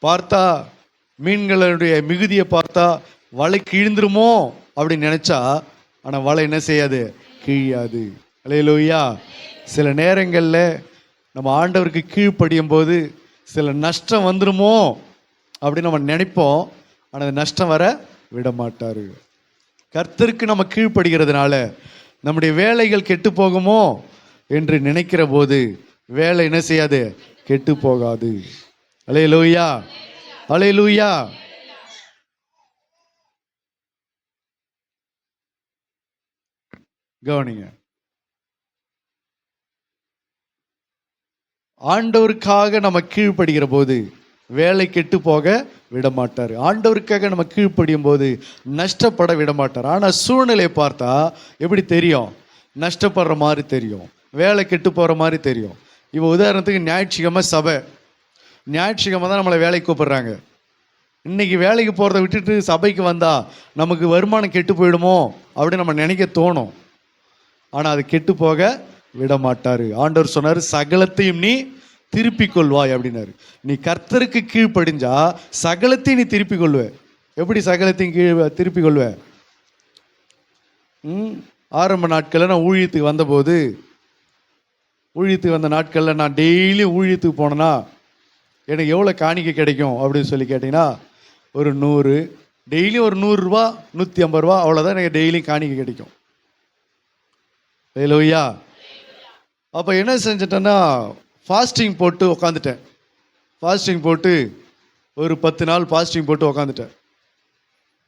பார்த்தா மீன்களுடைய மிகுதியை பார்த்தா வலை கிழிந்துருமோ அப்படின்னு நினைச்சா, ஆனால் வலை என்ன செய்யாது, கிழியாது. அல்லேலூயா. சில நேரங்களில் நம்ம ஆண்டவருக்கு கீழ்ப்படியும் போது சில நஷ்டம் வந்துருமோ அப்படின்னு நம்ம நினைப்போம். ஆனால் நஷ்டம் வர விட மாட்டார். கர்த்தருக்கு நம்ம கீழ்ப்படுகிறதுனால நம்முடைய வேலைகள் கெட்டு போகுமோ என்று நினைக்கிற போது வேலை என்ன செய்யாது, கெட்டு போகாது. அல்லேலூயா, அல்லேலூயா. கவனிங்க, ஆண்டவருக்காக நம்ம கீழ்ப்படுகிற போது வேலை கெட்டு போக விட மாட்டார். ஆண்டவருக்காக நம்ம கீழ்ப்படியும் போது நஷ்டப்பட விட மாட்டார். ஆனால் சூழ்நிலையை பார்த்தா எப்படி தெரியும், நஷ்டப்படுற மாதிரி தெரியும், வேலை கெட்டு போகிற மாதிரி தெரியும். இப்போ உதாரணத்துக்கு ஞாயிற்றுக்கிழமை சபை, ஞாயிற்றுக்கிழமை தான் நம்மளை வேலைக்கு கூப்பிடுறாங்க. இன்னைக்கு வேலைக்கு போகிறத விட்டுட்டு சபைக்கு வந்தால் நமக்கு வருமானம் கெட்டு போயிடுமோ அப்படின்னு நம்ம நினைக்க தோணும். ஆனால் அது கெட்டு போக விட மாட்டார். ஆண்டவர் சொன்னார், சகலத்தையும் நீ திருப்பிக் கொள்வாய் அப்படின்னாரு. நீ கர்த்தருக்கு கீழ்ப்படிஞ்சா சகலத்தையும் நீ திருப்பிக் கொள்வ. எப்படி சகலத்தையும் திருப்பிக் கொள்வ? ஆரம்ப நாட்களில் நான் ஊழியத்துக்கு வந்தபோது, ஊழியத்துக்கு வந்த நாட்களில் நான் டெய்லி ஊழியத்துக்கு போனேன்னா எனக்கு எவ்வளோ காணிக்கை கிடைக்கும் அப்படின்னு சொல்லி கேட்டிங்கன்னா, ஒரு 100, டெய்லி ஒரு 100 ரூபா 150 ரூபா அவ்வளோதான் எனக்கு டெய்லியும் காணிக்கை கிடைக்கும். அல்லேலூயா. அப்போ என்ன செஞ்சிட்டேன்னா, ஃபாஸ்டிங் போட்டு உக்காந்துட்டேன். ஃபாஸ்டிங் போட்டு ஒரு 10 நாள் ஃபாஸ்டிங் போட்டு உக்காந்துட்டேன்.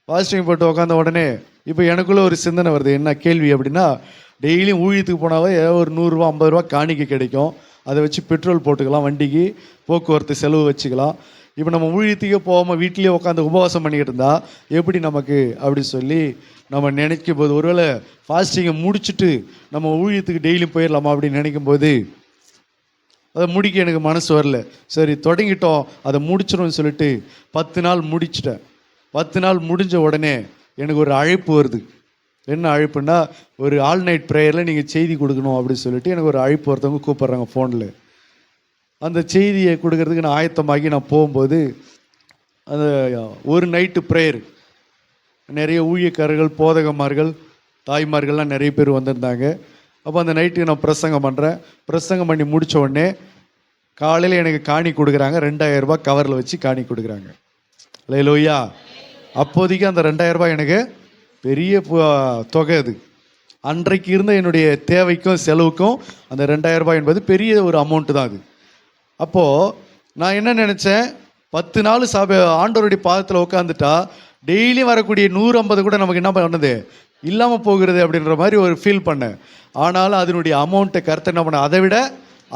ஃபாஸ்டிங் போட்டு உக்காந்த உடனே இப்போ எனக்குள்ளே ஒரு சிந்தனை வருது. என்ன கேள்வி அப்படின்னா, டெய்லியும் ஊழியத்துக்கு போனாவே ஒரு 100 ரூபா 50 ரூபா காணிக்கை கிடைக்கும். அதை வச்சு பெட்ரோல் போட்டுக்கலாம், வண்டிக்கு போக்குவரத்து செலவு வச்சுக்கலாம். இப்போ நம்ம ஊழியத்துக்கே போகாமல் வீட்டிலேயே உட்காந்து உபவாசம் பண்ணிக்கிட்டு இருந்தா எப்படி நமக்கு அப்படி சொல்லி நம்ம நினைக்கும் போது, ஒருவேளை ஃபாஸ்டிங்கை முடிச்சுட்டு நம்ம ஊழியத்துக்கு டெய்லியும் போயிடலாமா அப்படின்னு நினைக்கும் போது அதை முடிக்க எனக்கு மனசு வரல. சரி தொடங்கிட்டோம், அதை முடிச்சிடும்னு சொல்லிட்டு 10 நாள் முடிச்சிட்டேன். 10 நாள் முடிஞ்ச உடனே எனக்கு ஒரு அழைப்பு வருது. என்ன அழைப்புன்னா, ஒரு ஆல் நைட் ப்ரேயரில் நீங்கள் செய்தி கொடுக்கணும் அப்படின்னு சொல்லிட்டு எனக்கு ஒரு அழைப்பு ஒருத்தவங்க கூப்பிட்றாங்க ஃபோனில். அந்த செய்தியை கொடுக்கறதுக்கு நான் ஆயத்தமாகி நான் போகும்போது, அந்த ஒரு நைட்டு ப்ரேயர் நிறைய ஊழியக்காரர்கள், போதகமார்கள், தாய்மார்கள்லாம் நிறைய பேர் வந்திருந்தாங்க. அப்போ அந்த நைட்டுக்கு நான் பிரசங்கம் பண்ணுறேன். பிரசங்கம் பண்ணி முடித்த உடனே காலையில் எனக்கு காணி கொடுக்குறாங்க. 2000 ரூபாய் கவரில் வச்சு காணி கொடுக்குறாங்க. அல்லேலூயா. அப்போதைக்கு அந்த 2000 ரூபாய் எனக்கு பெரிய தொகை. அது அன்றைக்கு இருந்த என்னுடைய தேவைக்கும் செலவுக்கும் அந்த 2000 ரூபாய் என்பது பெரிய ஒரு அமௌண்ட்டு தான் அது. அப்போது நான் என்ன நினச்சேன், 10 நாள் ஆண்டவருடைய பாதத்தில் உட்காந்துட்டா டெய்லி வரக்கூடிய 150 கூட நமக்கு என்ன பண்ணுது, இல்லாமல் போகிறது அப்படின்ற மாதிரி ஒரு ஃபீல் பண்ணேன். ஆனாலும் அதனுடைய அமௌண்ட்டை கர்த்தர் என்ன பண்ண, அதை விட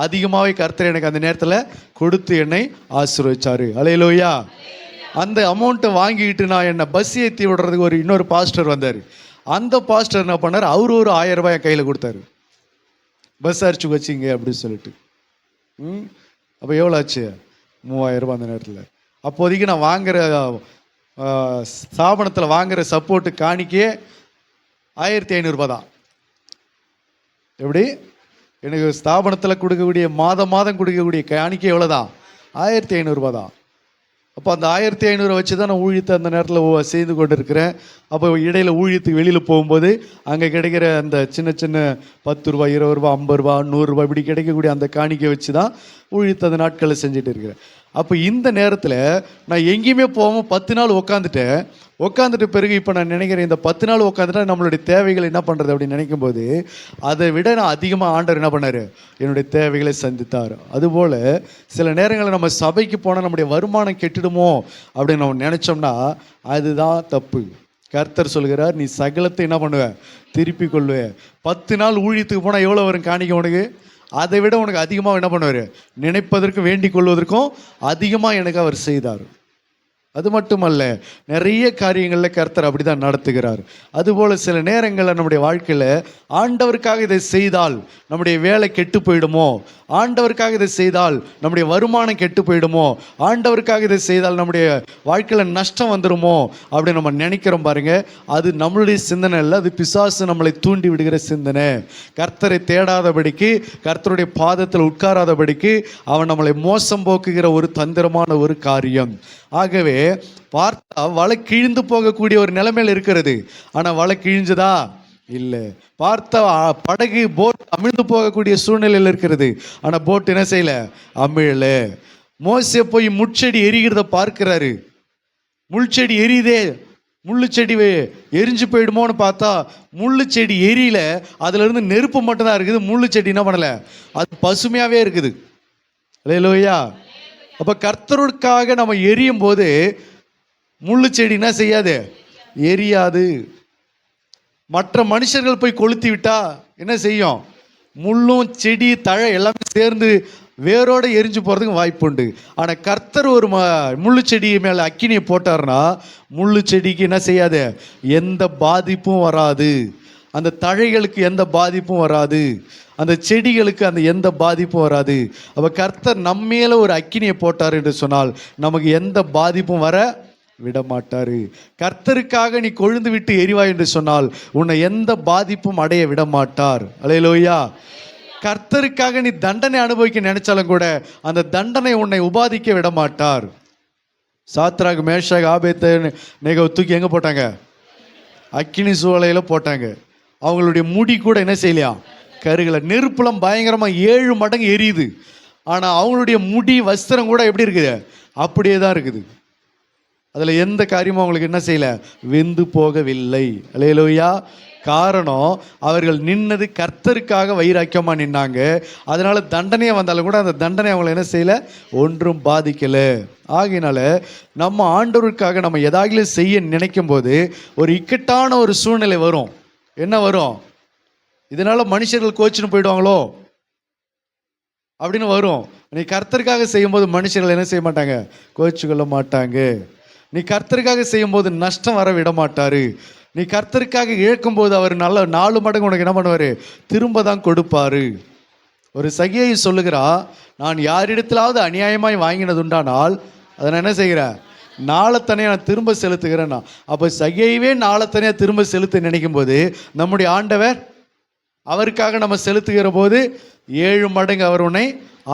அதிகமாகவே கர்த்தர் எனக்கு அந்த நேரத்தில் கொடுத்து என்னை ஆசீர்வதிச்சாரு. அல்லேலூயா. அந்த அமௌண்ட்டை வாங்கிக்கிட்டு நான் என்னை பஸ் ஏற்றி விடுறதுக்கு இன்னொரு பாஸ்டர் வந்தார். அந்த பாஸ்டர் என்ன பண்ணார், அவர் ஒரு 1000 ரூபாய் என் கையில் கொடுத்தாரு. பஸ் அரிச்சு வச்சிங்க அப்படின்னு சொல்லிட்டு. அப்போ எவ்வளோ ஆச்சு, 3000 ரூபாய் அந்த நேரத்தில். அப்போதைக்கு நான் வாங்குகிற ஸ்தாபனத்தில் வாங்குகிற சப்போர்ட்டு காணிக்கே 1500 ரூபாய் தான். எப்படி, எனக்கு ஸ்தாபனத்தில் கொடுக்கக்கூடிய மாதம் கொடுக்கக்கூடிய காணிக்கை எவ்வளோ தான், 1500 ரூபாய் தான். அப்போ அந்த 1500 வச்சு தான் நான் ஊழியத்தை அந்த நேரத்தில் செய்து கொண்டு இருக்கிறேன். அப்போ இடையில் ஊழியத்துக்கு வெளியில் போகும்போது அங்கே கிடைக்கிற அந்த சின்ன சின்ன 10 ரூபாய் 20 ரூபாய் 50 ரூபாய் 100 ரூபாய் இப்படி கிடைக்கக்கூடிய அந்த காணிக்கை வச்சு தான் ஊழியத்தை அந்த நாட்களில் செஞ்சுட்டு இருக்கிறேன். அப்போ இந்த நேரத்தில் நான் எங்கேயுமே போகாமல் 10 நாள் உட்காந்துட்டு பிறகு இப்போ நான் நினைக்கிறேன், இந்த 10 நாள் உட்காந்துட்டா நம்மளுடைய தேவைகள் என்ன பண்ணுறது அப்படின்னு நினைக்கும் போது, அதை விட நான் அதிகமாக ஆண்டவர் என்ன பண்ணார், என்னுடைய தேவைகளை சந்தித்தார். அதுபோல் சில நேரங்களில் நம்ம சபைக்கு போனால் நம்முடைய வருமானம் கெட்டுடுமோ அப்படின்னு நம்ம நினச்சோம்னா அதுதான் தப்பு. கர்த்தர் சொல்கிறார், நீ சகலத்தை என்ன பண்ணுவ, திருப்பி கொள்ளுவ. 10 நாள் ஊழியத்துக்கு போனால் எவ்வளோ வரும் காணிக்க உனக்கு, அதை விட உனக்கு அதிகமாக என்ன பண்ணுவார், நினைப்பதற்கும் வேண்டிக் கொள்வதற்கும் அதிகமாக எனக்கு அவர் செய்தார். அது மட்டுமல்ல, நிறைய காரியங்களில் கர்த்தர் அப்படி தான் நடத்துகிறார். அதுபோல் சில நேரங்களில் நம்முடைய வாழ்க்கையில் ஆண்டவருக்காக இதை செய்தால் நம்முடைய வேலை கெட்டு போயிடுமோ, ஆண்டவருக்காக இதை செய்தால் நம்முடைய வருமானம் கெட்டு போயிடுமோ, ஆண்டவருக்காக இதை செய்தால் நம்முடைய வாழ்க்கையில் நஷ்டம் வந்துடுமோ அப்படி நம்ம நினைக்கிறோம் பாருங்க. அது நம்மளுடைய சிந்தனை இல்லை, அது பிசாசு நம்மளை தூண்டி விடுகிற சிந்தனை. கர்த்தரை தேடாதபடிக்கு, கர்த்தருடைய பாதத்தில் உட்காராதபடிக்கு அவன் நம்மளை மோசம் போக்குகிற ஒரு தந்திரமான ஒரு காரியம். ஆகவே பார்த்தா வலை கிழிந்து போகக்கூடிய ஒரு நிலைமையில் இருக்கிறது. ஆனால் வலை கிழிஞ்சதா? இல்லை. பார்த்தா படகு போட் அமிழ்ந்து போகக்கூடிய சூழ்நிலையில் இருக்கிறது. ஆனால் போட் என்ன செய்யல? அமிழல. மோசே போய் முட்செடி எரிகிறத பார்க்கிறாரு. முள்செடி எரியுதே, முள்ளு செடி எரிஞ்சு போயிடுமோன்னு பார்த்தா முள்ளு செடி எரியல, அதுல இருந்து நெருப்பு மட்டும்தான் இருக்குது. முள்ளு செடி என்ன பண்ணல? அது பசுமையாவே இருக்குது. அல்லேலூயா. அப்ப கர்த்தருக்காக நம்ம எரியும் போது முள்ளு செடி என்ன செய்யாது? எரியாது. மற்ற மனுஷர்கள் போய் கொளுத்தி விட்டா என்ன செய்யும்? முள்ளும் செடி தழை எல்லாமே சேர்ந்து வேரோடு எரிஞ்சு போகிறதுக்கு வாய்ப்பு உண்டு. ஆனால் கர்த்தர் ஒரு முள்ளு செடி மேலே அக்கினியை போட்டார்னா முள்ளு செடிக்கு என்ன செய்யாது? எந்த பாதிப்பும் வராது. அந்த தழைகளுக்கு எந்த பாதிப்பும் வராது, அந்த செடிகளுக்கு அந்த எந்த பாதிப்பும் வராது. அப்போ கர்த்தர் நம்மேல ஒரு அக்கினியை போட்டார் என்று சொன்னால் நமக்கு எந்த பாதிப்பும் வர விடமாட்டாரு. கர்த்தருக்காக நீ கொழுந்து விட்டு எரிவாய் என்று சொன்னால் உன்னை எந்த பாதிப்பும் அடைய விடமாட்டார். அல்லேலூயா. கர்த்தருக்காக நீ தண்டனை அனுபவிக்க நினைச்சாலும் கூட அந்த தண்டனை உன்னை உபாதிக்க விடமாட்டார். சாத்ராக், மேஷாக், ஆபேத்நேகோ தூக்கி எங்க போட்டாங்க? அக்கினி சூளையில போட்டாங்க. அவங்களுடைய முடி கூட என்ன செய்யலையா? கருகலை. நெருப்புலம் பயங்கரமா 7 மடங்கு எரியுது. ஆனா அவங்களுடைய முடி, வஸ்திரம் கூட எப்படி இருக்குது? அப்படியே தான் இருக்குது. அதுல எந்த காரியமும் அவங்களுக்கு என்ன செய்யல? வெந்து போகவில்லை. அல்லேலூயா. காரணம், அவர்கள் நின்னது கர்த்தருக்காக வைராக்கியமா நின்னாங்க. அதனால தண்டனையை வந்தாலும் கூட அந்த தண்டனை அவங்களை என்ன செய்யல? ஒன்றும் பாதிக்கல. ஆகையினால நம்ம ஆண்டவருக்காக நம்ம எதாகிலும் செய்ய நினைக்கும் போது ஒரு இக்கட்டான ஒரு சூழ்நிலை வரும். என்ன வரும்? இதனால மனுஷர்கள் கோச்சின்னு போயிடுவாங்களோ அப்படின்னு வரும். நீ கர்த்தருக்காக செய்யும் போது மனுஷர்கள் என்ன செய்ய மாட்டாங்க? கோச்சு கொள்ள மாட்டாங்க. நீ கர்த்தருக்காக செய்யும் போது நஷ்டம் வர விட மாட்டாரு. நீ கர்த்தருக்காக இழக்கும் போது அவர் நல்ல 4 மடங்கு உனக்கு என்ன பண்ணுவாரு? திரும்ப தான் கொடுப்பாரு. ஒரு சகியை சொல்லுகிறா, நான் யாரிடத்திலாவது அநியாயமாய் வாங்கினது உண்டானால் அதை நான் என்ன செய்கிறேன்? நாளத்தனையாக நான் திரும்ப செலுத்துகிறேன்னா. அப்போ சகியவே நாளத்தனையாக திரும்ப செலுத்த நினைக்கும் போது நம்முடைய ஆண்டவர் அவருக்காக நம்ம செலுத்துகிற போது 7 மடங்கு அவர் உன்னை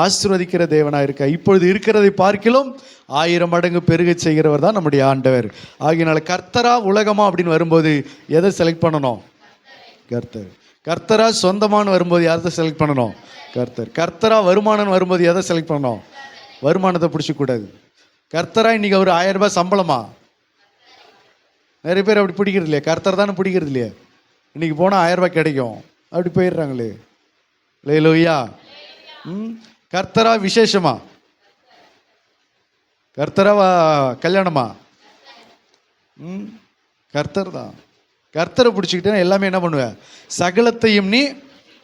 ஆசீர்வதிக்கிற தேவனாக இருக்க. இப்பொழுது இருக்கிறதை பார்க்கிலும் 1000 மடங்கு பெருக செய்கிறவர் தான் நம்முடைய ஆண்டவர். ஆகையினால கர்த்தரா உலகமா அப்படின்னு வரும்போது எதை செலக்ட் பண்ணணும்? கர்த்தர். கர்த்தரா சொந்தமான வரும்போது யாரை செலக்ட் பண்ணணும்? கர்த்தர். கர்த்தரா வருமானம் வரும்போது எதை செலக்ட் பண்ணணும்? வருமானத்தை பிடிச்சக்கூடாது. கர்த்தரா இன்னைக்கு ஒரு 1000 ரூபாய் சம்பளமா? நிறைய பேர் அப்படி பிடிக்கிறது இல்லையா? கர்த்தர் தானே பிடிக்கிறது இல்லையா? இன்னைக்கு போனால் 1000 ரூபாய் கிடைக்கும் அப்படி போயிடுறாங்களே. அல்லேலூயா. கர்த்தரா விசேஷமா? கர்த்தரா கல்யாணமா? கர்த்தர் தான். கர்த்தரை பிடிச்சிக்கிட்டே எல்லாமே என்ன பண்ணுவேன்? சகலத்தையும் நீ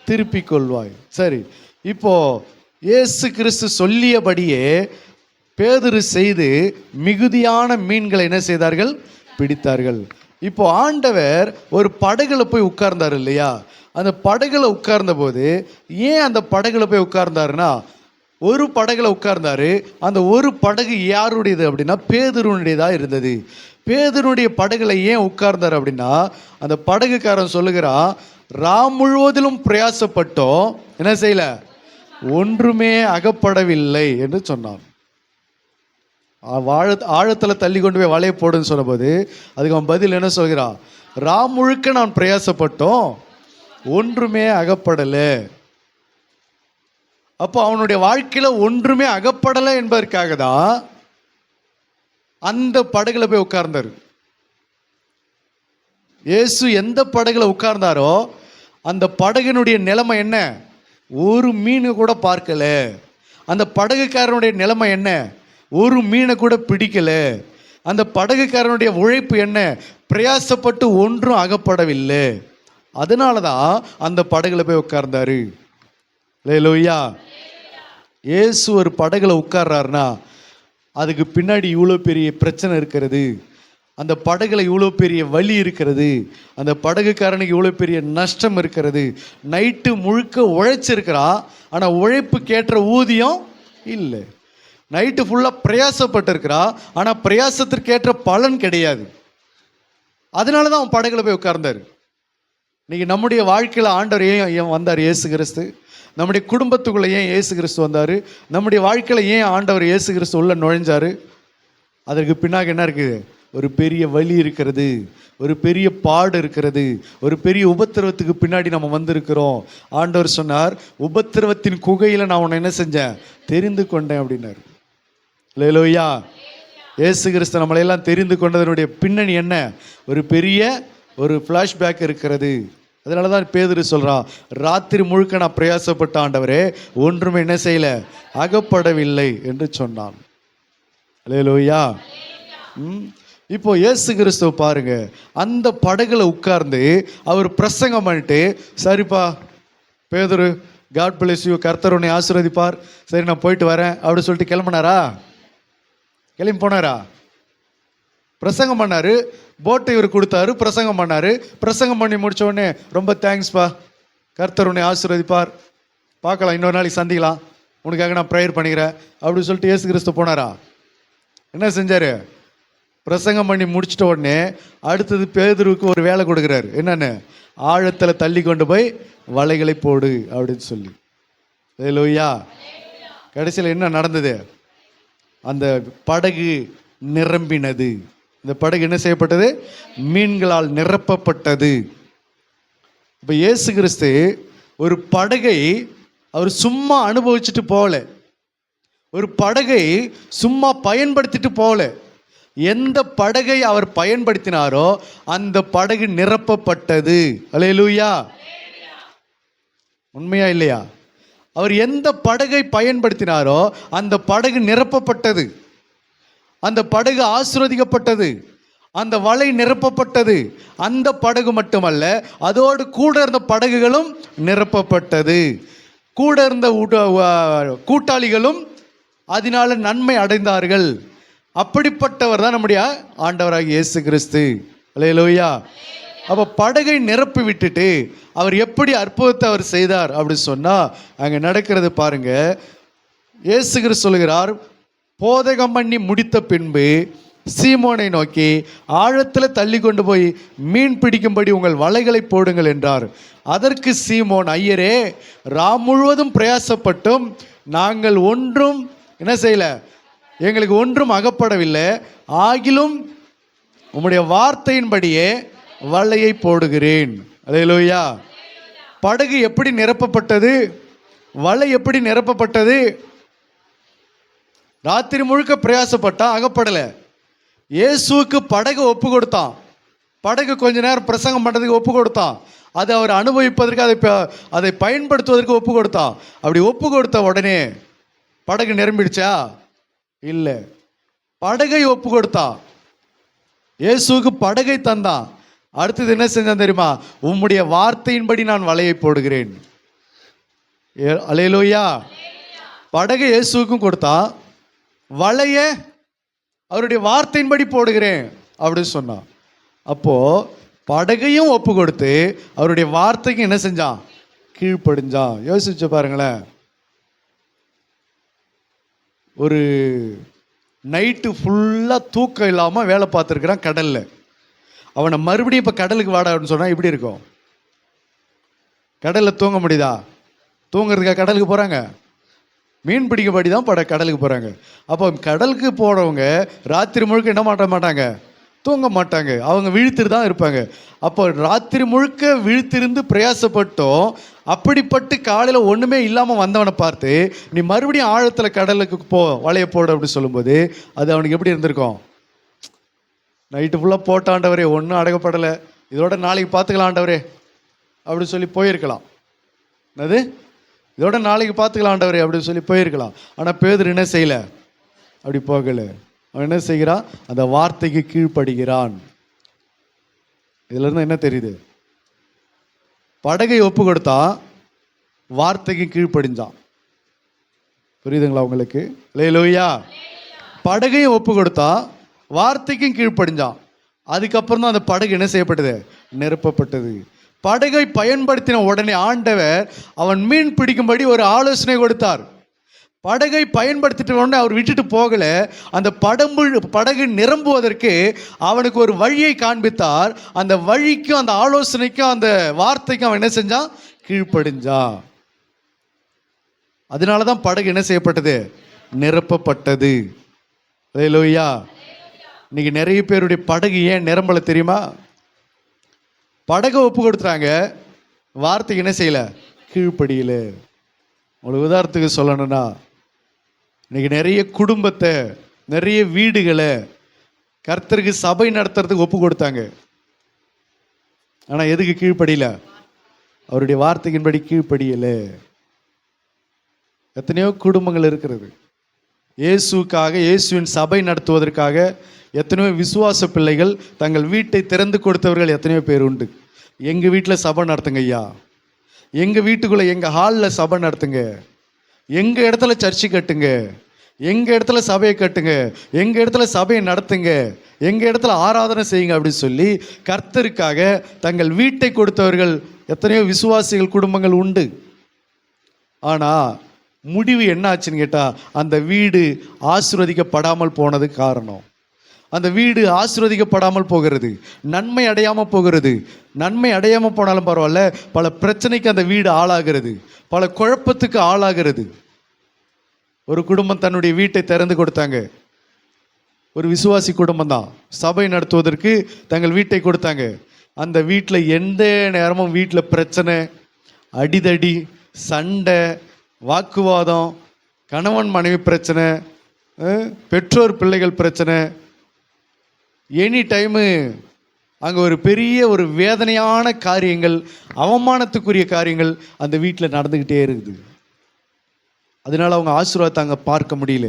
திருப்பிக் கொள்வாய். சரி, இப்போ இயேசு கிறிஸ்து சொல்லியபடியே பேதுரு செய்து மிகுதியான மீன்களை என்ன செய்தார்கள்? பிடித்தார்கள். இப்போ ஆண்டவர் ஒரு படகுல போய் உட்கார்ந்தார் இல்லையா? அந்த படகுல உட்கார்ந்த போது ஏன் அந்த படகுல போய் உட்கார்ந்தாருன்னா, ஒரு படகுல உட்கார்ந்தாரு. அந்த ஒரு படகு யாருடையது அப்படின்னா பேதுருனுடையதாக இருந்தது. பேதுருனுடைய படகுல ஏன் உட்கார்ந்தார் அப்படின்னா, அந்த படகுக்காரன் சொல்லுகிறான், ராம் முழுவதிலும் பிரயாசப்பட்டோம், என்ன செய்யல? ஒன்றுமே அகப்படவில்லை என்று சொன்னான். ஆழத்தில் தள்ளி கொண்டு போய் வலையை போடுன்னு சொன்னபோது அதுக்கு அவன் பதில் என்ன சொல்கிறான்? ராம் முழுக்க நான் பிரயாசப்பட்டோம், ஒன்றுமே அகப்படலை. அப்போ அவனுடைய வாழ்க்கையில ஒன்றுமே அகப்படலை என்பதற்காக தான் அந்த படகுல போய் உட்கார்ந்தார். இயேசு எந்த படகுல உட்கார்ந்தாரோ அந்த படகினுடைய நிலைமை என்ன? ஒரு மீன் கூட பார்க்கல. அந்த படகுக்காரனுடைய நிலைமை என்ன? ஒரு மீனை கூட பிடிக்கல. அந்த படகுக்காரனுடைய உழைப்பு என்ன? பிரயாசப்பட்டு ஒன்றும் அகப்படவில்லை. அதனால தான் அந்த படகுல போய் உட்கார்ந்தாரு. அல்லேலூயா. இயேசு ஒரு படகுல உட்கார்றாருன்னா அதுக்கு பின்னாடி இவ்வளோ பெரிய பிரச்சனை இருக்கிறது, அந்த படகுல இவ்வளோ பெரிய வலி இருக்கிறது, அந்த படகுக்காரனுக்கு இவ்வளோ பெரிய நஷ்டம் இருக்கிறது. நைட்டு முழுக்க உழைச்சிருக்கிறான், ஆனால் உழைப்புக்கேற்ற ஊதியம் இல்லை. நைட்டு ஃபுல்லாக பிரயாசப்பட்டிருக்கிறா, ஆனால் பிரயாசத்திற்கேற்ற பலன் கிடையாது. அதனால தான் அவன் படகுல போய் உட்கார்ந்தார். இன்னைக்கு நம்முடைய வாழ்க்கையில் ஆண்டவர் ஏன் வந்தார்? இயேசு கிறிஸ்து நம்முடைய குடும்பத்துக்குள்ளே ஏன் இயேசு கிறிஸ்து வந்தார்? நம்முடைய வாழ்க்கையில் ஏன் ஆண்டவர் இயேசு கிறிஸ்து உள்ள நுழைஞ்சார்? அதற்கு பின்னாக என்ன இருக்குது? ஒரு பெரிய வலி இருக்கிறது, ஒரு பெரிய பாடு இருக்கிறது, ஒரு பெரிய உபத்திரவத்துக்கு பின்னாடி நம்ம வந்திருக்கிறோம். ஆண்டவர் சொன்னார், உபத்திரவத்தின் குகையில் நான் உன்னை என்ன செஞ்சேன்? தெரிந்து கொண்டேன் அப்படின்னாரு. அல்லேலூயா. இயேசு கிறிஸ்து நம்மளையெல்லாம் தெரிந்து கொண்டதனுடைய பின்னணி என்ன? ஒரு பெரிய ஒரு ஃப்ளாஷ்பேக் இருக்கிறது. அதனால தான் பேதுரு சொல்கிறான், ராத்திரி முழுக்க நான் பிரயாசப்பட்ட ஆண்டவரே, ஒன்றுமே என்ன செய்யல, அகப்படவில்லை என்று சொன்னான். அல்லேலூயா. இப்போ இயேசு கிறிஸ்துவ பாருங்க, அந்த படகுல உட்கார்ந்து அவர் பிரசங்கம் பண்ணிட்டு, சரிப்பா பேதுரு, காட் பிளஸ் யூ, கர்த்தர் உன்னை ஆசீர்வதிப்பார், சரி நான் போயிட்டு வரேன் அப்படி சொல்லிட்டு கிளம்பினாரா? கிளம்பி போனாரா? பிரசங்கம் பண்ணாரு, போட்டை இவர் கொடுத்தாரு, பிரசங்கம் பண்ணாரு. பிரசங்கம் பண்ணி முடிச்ச உடனே ரொம்ப தேங்க்ஸ்பா, கர்த்தர் உன்னை ஆசீர்வதிப்பார், பார்க்கலாம், இன்னொரு நாளைக்கு சந்திக்கலாம், உனக்காக நான் ப்ரேயர் பண்ணிக்கிறேன் அப்படின்னு சொல்லிட்டு இயேசு கிறிஸ்து போனாரா? என்ன செஞ்சாரு? பிரசங்கம் பண்ணி முடிச்சிட்ட உடனே அடுத்தது பேதுருவுக்கு ஒரு வேலை கொடுக்குறாரு. என்னன்னு? ஆழத்தில் தள்ளி கொண்டு போய் வலைகளை போடு அப்படின்னு சொல்லி. அல்லேலூயா. கடைசியில் என்ன நடந்தது? அந்த படகு நிரம்பினது. இந்த படகு என்ன செய்யப்பட்டது? மீன்களால் நிரப்பப்பட்டது. இப்போ இயேசு கிறிஸ்து ஒரு படகை அவர் சும்மா அனுபவிச்சுட்டு போகல, ஒரு படகை சும்மா பயன்படுத்திட்டு போகல. எந்த படகை அவர் பயன்படுத்தினாரோ அந்த படகு நிரப்பப்பட்டது. அல்லேலூயா. உண்மையா இல்லையா? அவர் எந்த படகை பயன்படுத்தினாரோ அந்த படகு நிரப்பப்பட்டது, அந்த படகு ஆசீர்வதிக்கப்பட்டது, அந்த வலை நிரப்பப்பட்டது. அந்த படகு மட்டுமல்ல, அதோடு கூட இருந்த படகுகளும் நிரப்பப்பட்டது. கூட இருந்த கூட்டாளிகளும் அதனால நன்மை அடைந்தார்கள். அப்படிப்பட்டவர் தான் நம்முடைய ஆண்டவராகிய இயேசு கிறிஸ்து. அல்லேலூயா. அப்போ படகை நிரப்பி விட்டுட்டு அவர் எப்படி அற்புதத்தை அவர் செய்தார் அப்படி சொன்னால் அங்கே நடக்கிறது பாருங்க. இயேசு கிறிஸ்து சொல்கிறார், போதகம் பண்ணி முடித்த பின்பு சீமோனை நோக்கி, ஆழத்தில் தள்ளி கொண்டு போய் மீன் பிடிக்கும்படி உங்கள் வலைகளை போடுங்கள் என்றார். அதற்கு சீமோன், ஐயரே, ராம் முழுவதும் பிரயாசப்பட்டும் நாங்கள் ஒன்றும் என்ன செய்யல, எங்களுக்கு ஒன்றும் அகப்படவில்லை, ஆகிலும் உம்முடைய வார்த்தையின்படியே வலையை போடுகிறேன். அல்லேலூயா. படகு எப்படி நிரப்பப்பட்டது? வலை எப்படி நிரப்பப்பட்டது? ராத்திரி முழுக்க பிரயாசப்பட்டா, அகப்படலை. இயேசுவுக்கு படகு ஒப்பு கொடுத்தான், படகு கொஞ்ச நேரம் பிரசங்கம் பண்ணுறதுக்கு ஒப்பு கொடுத்தான், அதை அவர் அனுபவிப்பதற்கு அதை பயன்படுத்துவதற்கு ஒப்பு கொடுத்தான். அப்படி ஒப்பு கொடுத்த உடனே படகு நிரம்பிடுச்சா? இல்லை. படகை ஒப்பு கொடுத்தான், இயேசுவுக்கு படகை தந்தான். அடுத்தது என்ன செஞ்சான் தெரியுமா? உம்முடைய வார்த்தையின்படி நான் வலையை போடுகிறேன். அல்லேலூயா. படகை இயேசுவுக்கும் கொடுத்தான், வலைய அவருடைய வார்த்தையின்படி போடுகிறேன் அப்படின்னு சொன்னான். அப்போ படகையும் ஒப்பு கொடுத்து அவருடைய வார்த்தைக்கு என்ன செஞ்சான்? கீழ்ப்படிஞ்சான். யோசிச்சு பாருங்களேன். ஒரு நைட்டு ஃபுல்லாக தூக்கம் இல்லாமல் வேலை பார்த்துருக்கிறான் கடலில். அவனை மறுபடியும் இப்போ கடலுக்கு வாடா அப்படின்னு சொன்னால் எப்படி இருக்கும்? கடலில் தூங்க முடியுதா? தூங்குறதுக்காக கடலுக்கு போகிறாங்க? மீன் பிடிக்கப்படி தான் கடலுக்கு போகிறாங்க. அப்போ கடலுக்கு போகிறவங்க ராத்திரி முழுக்க என்ன மாட்டாங்க, தூங்க மாட்டாங்க, அவங்க விழித்திரு தான் இருப்பாங்க. அப்போ ராத்திரி முழுக்க விழித்திருந்து பிரயாசப்பட்டோம். அப்படிப்பட்டு காலையில் ஒன்றுமே இல்லாமல் வந்தவனை பார்த்து நீ மறுபடியும் ஆழத்தில் கடலுக்கு வலையை போடு அப்படி சொல்லும்போது அது அவனுக்கு எப்படி இருந்திருக்கும்? நைட்டு ஃபுல்லாக போட்டாண்டவரே, ஒன்றும் அடக்கப்படலை, இதோட நாளைக்கு பார்த்துக்கலாம் ஆண்டவரே அப்படி சொல்லி போயிருக்கலாம். என்னது, இதோட நாளைக்கு பார்த்துக்கலாம் ஆண்டவரே அப்படின்னு சொல்லி போயிருக்கலாம். ஆனால் பேதுரு என்ன செய்யலை? அப்படி போகலை. அவன் என்ன செய்கிறான்? அந்த வார்த்தைக்கு கீழ்ப்படுகிறான். இதுல இருந்து என்ன தெரியுது? படகை ஒப்பு கொடுத்தான், வார்த்தைக்கு கீழ்ப்படிஞ்சான். புரியுதுங்களா உங்களுக்கு? அல்லேலூயா. படகையும் ஒப்பு கொடுத்தான், வார்த்தைக்கும் கீழ்ப்படிஞ்சான். அதுக்கப்புறம் தான் அந்த படகு என்ன செய்யப்பட்டது? நிரப்பப்பட்டது. படகை பயன்படுத்தின உடனே ஆண்டவர் அவன் மீன் பிடிக்கும்படி ஒரு ஆலோசனை கொடுத்தார். படகை பயன்படுத்திட்ட உடனே அவர் விட்டுட்டு போகல. அந்த படகு நிரம்புவதற்கு அவனுக்கு ஒரு வழியை காண்பித்தார். அந்த வழிக்கும் அந்த ஆலோசனைக்கும் அந்த வார்த்தைக்கும் அவன் என்ன செஞ்சான்? கீழ்ப்படிஞ்சான். அதனால தான் படகு என்ன செய்யப்பட்டது? நிரப்பப்பட்டது. அல்லேலூயா. இன்னைக்கு நிறைய பேருடைய படகு ஏன் நிரம்பல தெரியுமா? படகை ஒப்பு கொடுத்துறாங்க, வார்த்தைக்கு என்ன செய்யல? கீழ்ப்படியல. உங்களுக்கு உதாரணத்துக்கு சொல்லணும்னா, இன்னைக்கு நிறைய குடும்பத்தை, நிறைய வீடுகளை கர்த்தருக்கு சபை நடத்துறதுக்கு ஒப்பு கொடுத்தாங்க. ஆனால் எதுக்கு கீழ்ப்படியல? அவருடைய வார்த்தையின்படி கீழ்ப்படியல. எத்தனையோ குடும்பங்கள் இருக்கிறது. இயேசுக்காக, இயேசுவின் சபை நடத்துவதற்காக எத்தனையோ விசுவாச பிள்ளைகள் தங்கள் வீட்டை திறந்து கொடுத்தவர்கள் எத்தனையோ பேர் உண்டு. எங்கள் வீட்டில் சபை நடத்துங்க ஐயா, எங்கள் வீட்டுக்குள்ளே எங்கள் ஹாலில் சபை நடத்துங்க, எங்கள் இடத்துல சர்ச்சு கட்டுங்க, எங்கள் இடத்துல சபையை கட்டுங்க, எங்கள் இடத்துல சபையை நடத்துங்க, எங்கள் இடத்துல ஆராதனை செய்யுங்க அப்படின்னு சொல்லி கர்த்தருக்காக தங்கள் வீட்டை கொடுத்தவர்கள் எத்தனையோ விசுவாசிகள் குடும்பங்கள் உண்டு. ஆனால் முடிவு என்ன ஆச்சுன்னு கேட்டால், அந்த வீடு ஆசீர்வதிக்கப்படாமல் போனது காரணம். அந்த வீடு ஆசீர்வதிக்கப்படாமல் போகிறது, நன்மை அடையாமல் போகிறது. நன்மை அடையாமல் போனாலும் பரவாயில்ல, பல பிரச்சனைக்கு அந்த வீடு ஆளாகிறது, பல குழப்பத்துக்கு ஆளாகிறது. ஒரு குடும்பம் தன்னுடைய வீட்டை திறந்து கொடுத்தாங்க. ஒரு விசுவாசி குடும்பம் தான், சபை நடத்துவதற்கு தங்கள் வீட்டை கொடுத்தாங்க. அந்த வீட்டில் எந்த நேரமும் வீட்டில் பிரச்சனை, அடிதடி, சண்டை, வாக்குவாதம், கணவன் மனைவி பிரச்சனை, பெற்றோர் பிள்ளைகள் பிரச்சனை, எனி டைமு அங்கே ஒரு பெரிய ஒரு வேதனையான காரியங்கள், அவமானத்துக்குரிய காரியங்கள் அந்த வீட்டில் நடந்துக்கிட்டே இருக்குது. அதனால அவங்க ஆசீர்வாதத்தை அங்கே பார்க்க முடியல.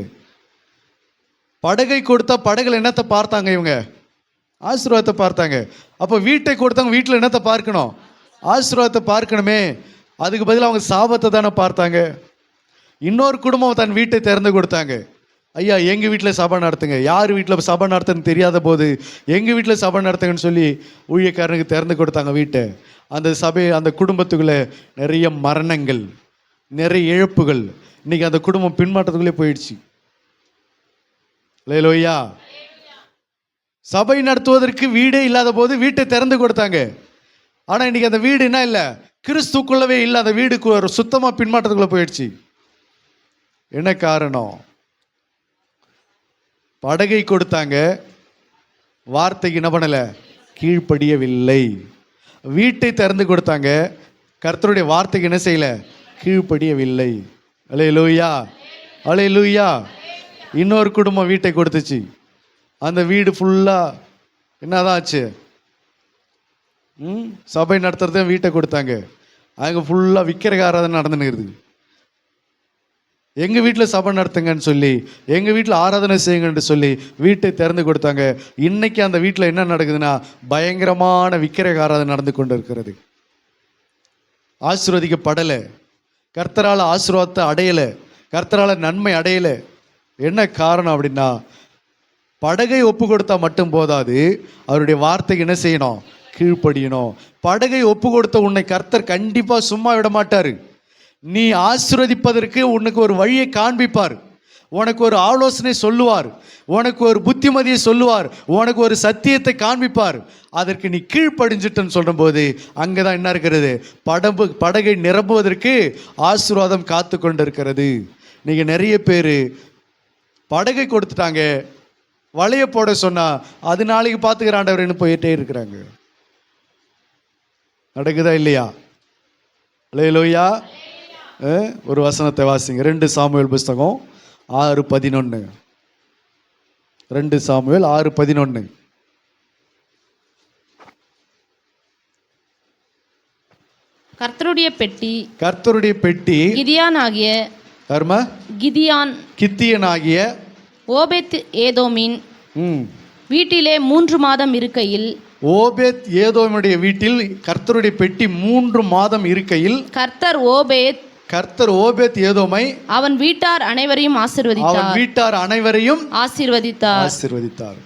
படகை கொடுத்தா படகுல என்னத்தை பார்த்தாங்க? இவங்க ஆசீர்வாதத்தை பார்த்தாங்க. அப்போ வீட்டை கொடுத்தவங்க வீட்டில் என்னத்தை பார்க்கணும்? ஆசீர்வாதத்தை பார்க்கணுமே. அதுக்கு பதிலாக அவங்க சாபத்தை தானே பார்த்தாங்க. இன்னொரு குடும்பம் தன் வீட்டை திறந்து கொடுத்தாங்க. ஐயா எங்கள் வீட்டில் சபை நடத்துங்க. யார் வீட்டில் சபை நடத்துன்னு தெரியாத போது எங்கள் வீட்டில் சபை நடத்துங்கன்னு சொல்லி ஊழியக்காரனுக்கு திறந்து கொடுத்தாங்க வீட்டை. அந்த சபை, அந்த குடும்பத்துக்குள்ளே நிறைய மரணங்கள், நிறைய இழப்புகள். இன்னைக்கு அந்த குடும்பம் பின்மாற்றத்துக்குள்ளே போயிடுச்சு. அல்லேலூயா. சபை நடத்துவதற்கு வீடே இல்லாத போது வீட்டை திறந்து கொடுத்தாங்க. ஆனால் இன்னைக்கு அந்த வீடு என்ன இல்லை? கிறிஸ்துக்குள்ளவே இல்லை. அந்த வீடுக்கு ஒரு சுத்தமாக பின்மாற்றத்துக்குள்ளே போயிடுச்சு. என்ன காரணம்? படகை கொடுத்தாங்க, வார்த்தைக்கு என்ன பண்ணலை? கீழ்ப்படியவில்லை. வீட்டை திறந்து கொடுத்தாங்க, கர்த்தருடைய வார்த்தைக்கு என்ன செய்யலை? கீழ்ப்படியவில்லை. அல்லேலூயா, அல்லேலூயா. இன்னொரு குடும்பம் வீட்டை கொடுத்துச்சு. அந்த வீடு ஃபுல்லாக என்னதான் ஆச்சு? சபை நடத்துறத வீட்டை கொடுத்தாங்க, அங்கே ஃபுல்லாக விக்கிரக ஆராதனை நடந்துன்னு. எங்கள் வீட்டில் சபை நடத்துங்கன்னு சொல்லி, எங்கள் வீட்டில் ஆராதனை செய்யுங்கன்னு சொல்லி வீட்டை திறந்து கொடுத்தாங்க. இன்னைக்கு அந்த வீட்டில் என்ன நடக்குதுன்னா, பயங்கரமான விக்கிரக ஆராதனை நடந்து கொண்டு இருக்கிறது. ஆசீர்வதிக்கப்படலை, கர்த்தரால் ஆசீர்வாதத்தை அடையலை, கர்த்தரால் நன்மை அடையலை. என்ன காரணம் அப்படின்னா, படகை ஒப்பு கொடுத்தா மட்டும் போதாது, அவருடைய வார்த்தைக்கு என்ன செய்யணும்? கீழ்ப்படியணும். படகை ஒப்பு கொடுத்த உன்னை கர்த்தர் கண்டிப்பாக சும்மா விட மாட்டார். நீ ஆசீர்வதிப்பதற்கு உனக்கு ஒரு வழியை காண்பிப்பார், உனக்கு ஒரு ஆலோசனை சொல்லுவார், உனக்கு ஒரு புத்திமதியை சொல்லுவார், உனக்கு ஒரு சத்தியத்தை காண்பிப்பார். அதற்கு நீ கீழ்ப்படிஞ்சிட்டன்னு சொல்லும் போது அங்கே தான் என்ன இருக்கிறது? படகை நிரம்புவதற்கு ஆசீர்வாதம் காத்து கொண்டு இருக்கிறது. நீங்கள் நிறைய பேர் படகை கொடுத்துட்டாங்க, வலையை போட சொன்னால் அது நாளைக்கு பார்த்துக்கிற ஆண்டவர்னு போயிட்டே இருக்கிறாங்க. நடக்குதா இல்லையா? அல்லேலூயா. ஒரு வசனத்தை வாசிங்க. 2 சாமுவேல் புஸ்தகம் 6:11. 2 சாமுவேல் 6:11. கர்த்தருடைய பெட்டி கித்தியனாகிய ஓபேத் ஏதோமின் வீட்டிலே 3 மாதம் இருக்கையில், ஓபேத் ஏதோமுடைய வீட்டில் கர்த்தருடைய பெட்டி 3 மாதம் இருக்கையில், கர்த்தர் ஓபேத் ஏதோமை அவன் வீட்டார் அனைவரையும் அவன் ஆசீர்வதித்தார். வீட்டார் அனைவரையும் ஆசீர்வதித்தார். ஆசீர்வதித்தார்.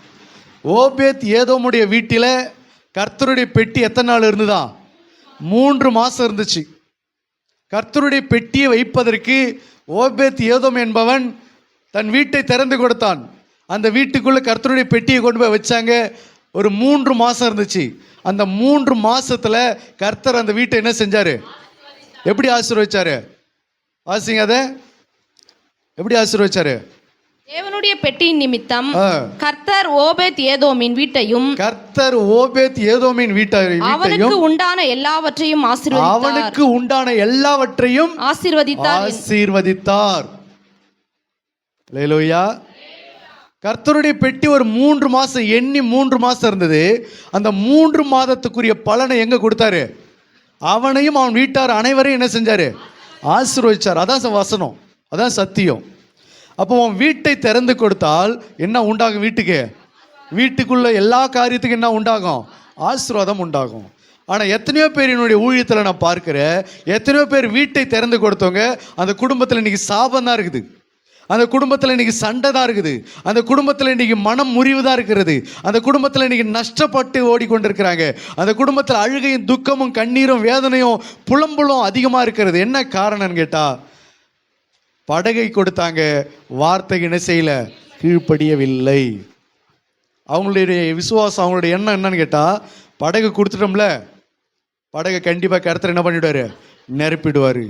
ஓபேத் ஏதோமுடைய வீட்டில கர்த்தருடைய பெட்டி எத்தனை நாள் இருந்துதா? 3 மாசம் இருந்துச்சு. கர்த்தருடைய பெட்டியை வைப்பதற்கு ஓபேத் ஏதோம் என்பவன் தன் வீட்டை திறந்து கொடுத்தான். அந்த வீட்டுக்குள்ள கர்த்தருடைய பெட்டியை கொண்டு போய் வச்சாங்க. ஒரு 3 மாசம் இருந்துச்சு. அந்த 3 மாசத்துல கர்த்தர் அந்த வீட்டை என்ன செஞ்சாரு? எப்படி ஆசீர்வதிச்சாரு? வாசிங்க அதை. எப்படி ஆசீர்வதிச்சாரு? தேவனுடைய பெட்டியின் நிமித்தம் கர்த்தர் ஓபேத் ஏதோமின் வீட்டையும் கர்த்தர் ஓபேத் ஏதோமின் அவனுக்கு உண்டான எல்லாவற்றையும் ஆசீர்வதித்தார். அல்லேலூயா. கர்த்தருடைய பெட்டி ஒரு 3 மாசம் எண்ணி 3 மாசம் இருந்தது. அந்த 3 மாதத்துக்குரிய பலனை எங்க கொடுத்தாரு? அவனையும் அவன் வீட்டார் அனைவரையும் என்ன செஞ்சாரு? ஆசீர்வதிச்சார். அதான் வசனம், அதான் சத்தியம். அப்போ அவன் வீட்டை திறந்து கொடுத்தால் என்ன உண்டாகும்? வீட்டுக்குள்ள எல்லா காரியத்துக்கும் என்ன உண்டாகும்? ஆசீர்வாதம் உண்டாகும். ஆனால் எத்தனையோ பேர் என்னுடைய ஊழியத்தில் நான் பார்க்கிறேன், எத்தனையோ பேர் வீட்டை திறந்து கொடுத்தவங்க அந்த குடும்பத்தில் இன்னைக்கு சாபம் தான் இருக்குது, அந்த குடும்பத்தில் இன்னைக்கு சண்டை தான் இருக்குது, அந்த குடும்பத்தில் இன்னைக்கு மனம் முறிவு தான் இருக்கிறது, அந்த குடும்பத்தில் இன்னைக்கு நஷ்டப்பட்டு ஓடிக்கொண்டிருக்கிறாங்க, அந்த குடும்பத்தில் அழுகையும் துக்கமும் கண்ணீரும் வேதனையும் புலம்பலும் அதிகமாக இருக்கிறது. என்ன காரணம்னு கேட்டால், படகை கொடுத்தாங்க, வார்த்தை என்ன செய்யல? கீழ்ப்படியவில்லை. அவங்களுடைய விசுவாசம், அவங்களுடைய எண்ணம் என்னன்னு கேட்டால், படகு கொடுத்துட்டோம்ல, படகை கண்டிப்பாக கர்த்தர் என்ன பண்ணிவிடுவார்? நிரப்பிடுவார்.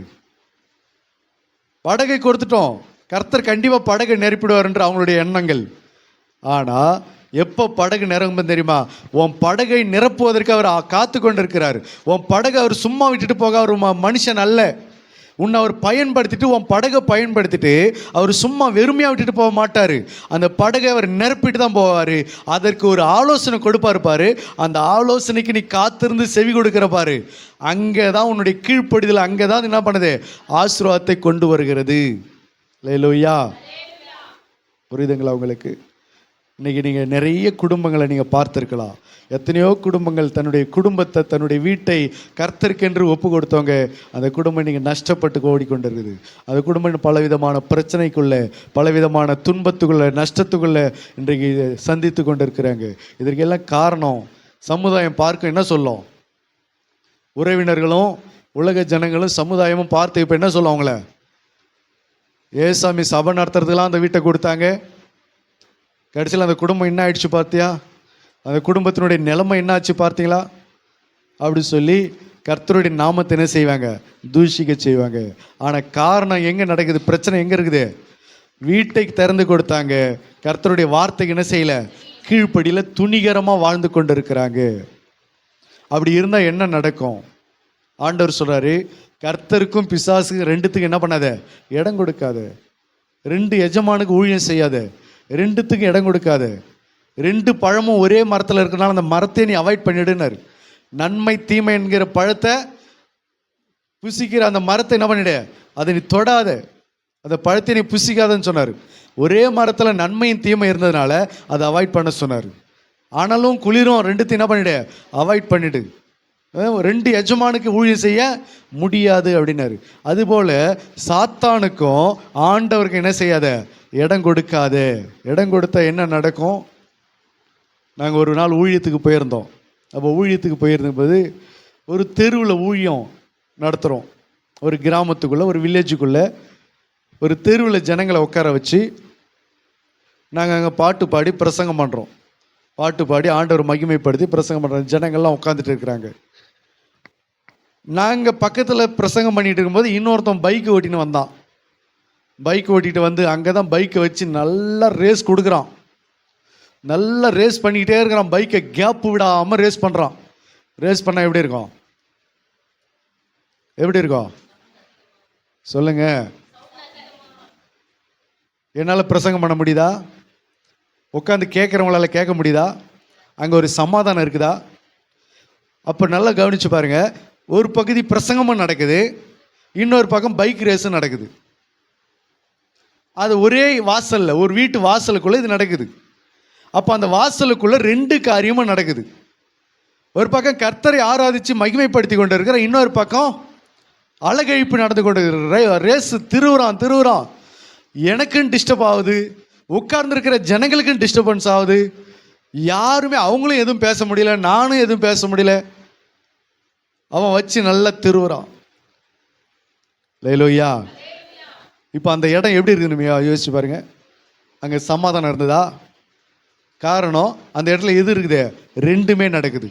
படகை கொடுத்துட்டோம், கர்த்தர் கண்டிப்பாக படகை நிரப்பிடுவார்ன்ற அவங்களுடைய எண்ணங்கள். ஆனால் எப்போ படகு நிரம்பும் தெரியுமா? உன் படகை நிரப்புவதற்கு அவர் காத்து கொண்டு இருக்கிறார். உன் படகை அவர் சும்மா விட்டுட்டு போக அவர் மனுஷன் அல்ல. உன்னை அவர் பயன்படுத்திட்டு, உன் படகை பயன்படுத்திட்டு அவர் சும்மா வெறுமையாக விட்டுட்டு போக மாட்டார். அந்த படகை அவர் நிரப்பிட்டு தான் போவார். அதற்கு ஒரு ஆலோசனை கொடுப்பாரு பாரு. அந்த ஆலோசனைக்கு நீ காத்திருந்து செவி கொடுக்கிற பாரு. அங்கே தான் உன்னுடைய கீழ்ப்படிதல், அங்கே தான் என்ன பண்ணுது? ஆசீர்வாதத்தை கொண்டு வருகிறது. அல்லேலூயா. புரியுதுங்களா உங்களுக்கு? இன்றைக்கி நீங்கள் நிறைய குடும்பங்களை நீங்கள் பார்த்துருக்கலாம். எத்தனையோ குடும்பங்கள் தன்னுடைய குடும்பத்தை, தன்னுடைய வீட்டை கர்த்தருக்கென்று ஒப்பு கொடுத்தவங்க, அந்த குடும்பம் இன்றைக்கி நஷ்டப்பட்டு ஓடிக்கொண்டு இருக்குது. அந்த குடும்பம் பலவிதமான பிரச்சனைக்குள்ளே, பலவிதமான துன்பத்துக்குள்ளே, நஷ்டத்துக்குள்ளே இன்றைக்கு சந்தித்து கொண்டு இருக்கிறாங்க. இதற்கெல்லாம் காரணம் சமுதாயம் பார்க்க என்ன சொல்லும்? உறவினர்களும் உலக ஜனங்களும் சமுதாயமும் பார்த்து இப்போ என்ன சொல்லும்? அவங்கள ஏசாமி சபை நடத்துறதுக்கெல்லாம் அந்த வீட்டை கொடுத்தாங்க. கடைசியில் அந்த குடும்பம் என்ன ஆயிடுச்சு பார்த்தியா? அந்த குடும்பத்தினுடைய நிலைமை என்ன ஆச்சு பார்த்தீங்களா? அப்படி சொல்லி கர்த்தருடைய நாமத்தை என்ன செய்வாங்க? தூஷிக்க செய்வாங்க. ஆனால் காரணம் எங்கே நடக்குது? பிரச்சனை எங்கே இருக்குது? வீட்டை திறந்து கொடுத்தாங்க, கர்த்தருடைய வார்த்தைக்கு என்ன செய்யல? கீழ்ப்படியில் துணிகரமாக வாழ்ந்து கொண்டு இருக்கிறாங்க. அப்படி இருந்தால் என்ன நடக்கும்? ஆண்டவர் சொல்கிறாரு, கர்த்தருக்கும் பிசாசுக்கு ரெண்டுத்துக்கும் என்ன பண்ணாத? இடம் கொடுக்காத. 2 எஜமானுக்கு ஊழியம் செய்யாத. 2த்துக்கும் இடம் கொடுக்காத. 2 பழமும் ஒரே மரத்தில் இருக்கிறனால அந்த மரத்தை நீ அவாய்ட் பண்ணிடுனார். நன்மை தீமை என்கிற பழத்தை புசிக்கிற அந்த மரத்தை என்ன பண்ணிடு? அதை நீ தொடாத, அந்த பழத்தை நீ புசிக்காதன்னு சொன்னார். ஒரே மரத்தில் நன்மையும் தீமை இருந்ததுனால அதை அவாய்ட் பண்ண சொன்னார். ஆனாலும் குளிரும் 2த்தையும் என்ன பண்ணிடு? அவாய்ட் பண்ணிடு. 2 எஜமானுக்கு ஊழியம் செய்ய முடியாது அப்படின்னாரு. அதுபோல் சாத்தானுக்கும் ஆண்டவருக்கு என்ன செய்யாத? இடம் கொடுக்காத. இடம் கொடுத்தா என்ன நடக்கும்? நாங்கள் ஒரு நாள் ஊழியத்துக்கு போயிருந்தோம். அப்போ ஊழியத்துக்கு போயிருந்தபோது ஒரு தெருவில் ஊழியம் நடத்துகிறோம். ஒரு கிராமத்துக்குள்ளே, ஒரு வில்லேஜுக்குள்ளே ஒரு தெருவில் ஜனங்களை உட்கார வச்சு நாங்கள் அங்கே பாட்டு பாடி பிரசங்கம் பண்ணுறோம். பாட்டு பாடி ஆண்டவர் மகிமைப்படுத்தி பிரசங்கம் பண்ணுறோம். ஜனங்கள்லாம் உட்காந்துட்டு இருக்கிறாங்க. நாங்கள் பக்கத்தில் பிரசங்கம் பண்ணிகிட்டு இருக்கும்போது இன்னொருத்தன் பைக்கு ஓட்டின்னு வந்தான். பைக் ஓட்டிகிட்டு வந்து அங்கே தான் பைக்கை வச்சு நல்லா ரேஸ் கொடுக்குறான். நல்லா ரேஸ் பண்ணிக்கிட்டே இருக்கிறான். பைக்கை கேப்பு விடாமல் ரேஸ் பண்ணுறான். ரேஸ் பண்ணால் எப்படி இருக்கும்? எப்படி இருக்கும் சொல்லுங்க? என்னால் பிரசங்கம் பண்ண முடியுதா? உட்காந்து கேட்குறவங்களால கேட்க முடியுதா? அங்கே ஒரு சமாதானம் இருக்குதா? அப்போ நல்லா கவனித்து பாருங்கள். ஒரு பகுதி பிரசங்கமும் நடக்குது, இன்னொரு பக்கம் பைக் ரேஸும் நடக்குது. அது ஒரே வாசலில், ஒரு வீட்டு வாசலுக்குள்ளே இது நடக்குது. அப்போ அந்த வாசலுக்குள்ளே 2 காரியமும் நடக்குது. ஒரு பக்கம் கர்த்தரை ஆராதித்து மகிமைப்படுத்தி கொண்டு இருக்கிற, இன்னொரு பக்கம் அழகழிப்பு நடந்து கொண்டு ரேஸ் திருவுறான். எனக்கும் டிஸ்டர்ப் ஆகுது, உட்கார்ந்துருக்கிற ஜனங்களுக்கும் டிஸ்டர்பன்ஸ் ஆகுது. யாருமே அவங்களும் எதுவும் பேச முடியல, நானும் எதுவும் பேச முடியல. அவன் வச்சு நல்லா திருவுறான். லேலூயா. இப்போ அந்த இடம் எப்படி இருக்குன்னு யோசிச்சு பாருங்க. அங்கே சமாதானம் இருந்ததா? காரணம் அந்த இடத்துல எது இருக்குது? ரெண்டுமே நடக்குது.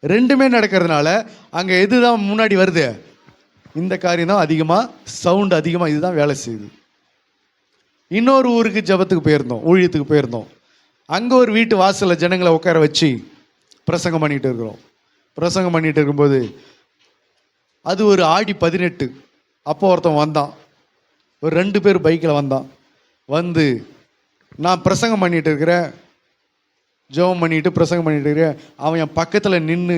ரெண்டுமே நடக்கிறதுனால அங்கே எதுதான் முன்னாடி வருது? இந்த காரியம் தான் அதிகமாக, சவுண்டு அதிகமாக இதுதான் வேலை செய்யுது. இன்னொரு ஊருக்கு ஜபத்துக்கு போயிருந்தோம், ஊழியத்துக்கு போயிருந்தோம். அங்கே ஒரு வீட்டு வாசலில் ஜனங்களை உட்கார வச்சு பிரசங்கம் பண்ணிகிட்டு இருக்கிறோம். பிரசங்கம் பண்ணிகிட்டு இருக்கும்போது அது ஒரு ஆடி 18. அப்போ ஒருத்தன் வந்தான், ஒரு 2 பேர் பைக்கில் வந்தான். வந்து நான் பிரசங்கம் பண்ணிகிட்டு இருக்கிறேன், ஜெபம் பண்ணிட்டு பிரசங்கம் பண்ணிட்டு இருக்கிறேன். அவன் என் பக்கத்தில் நின்று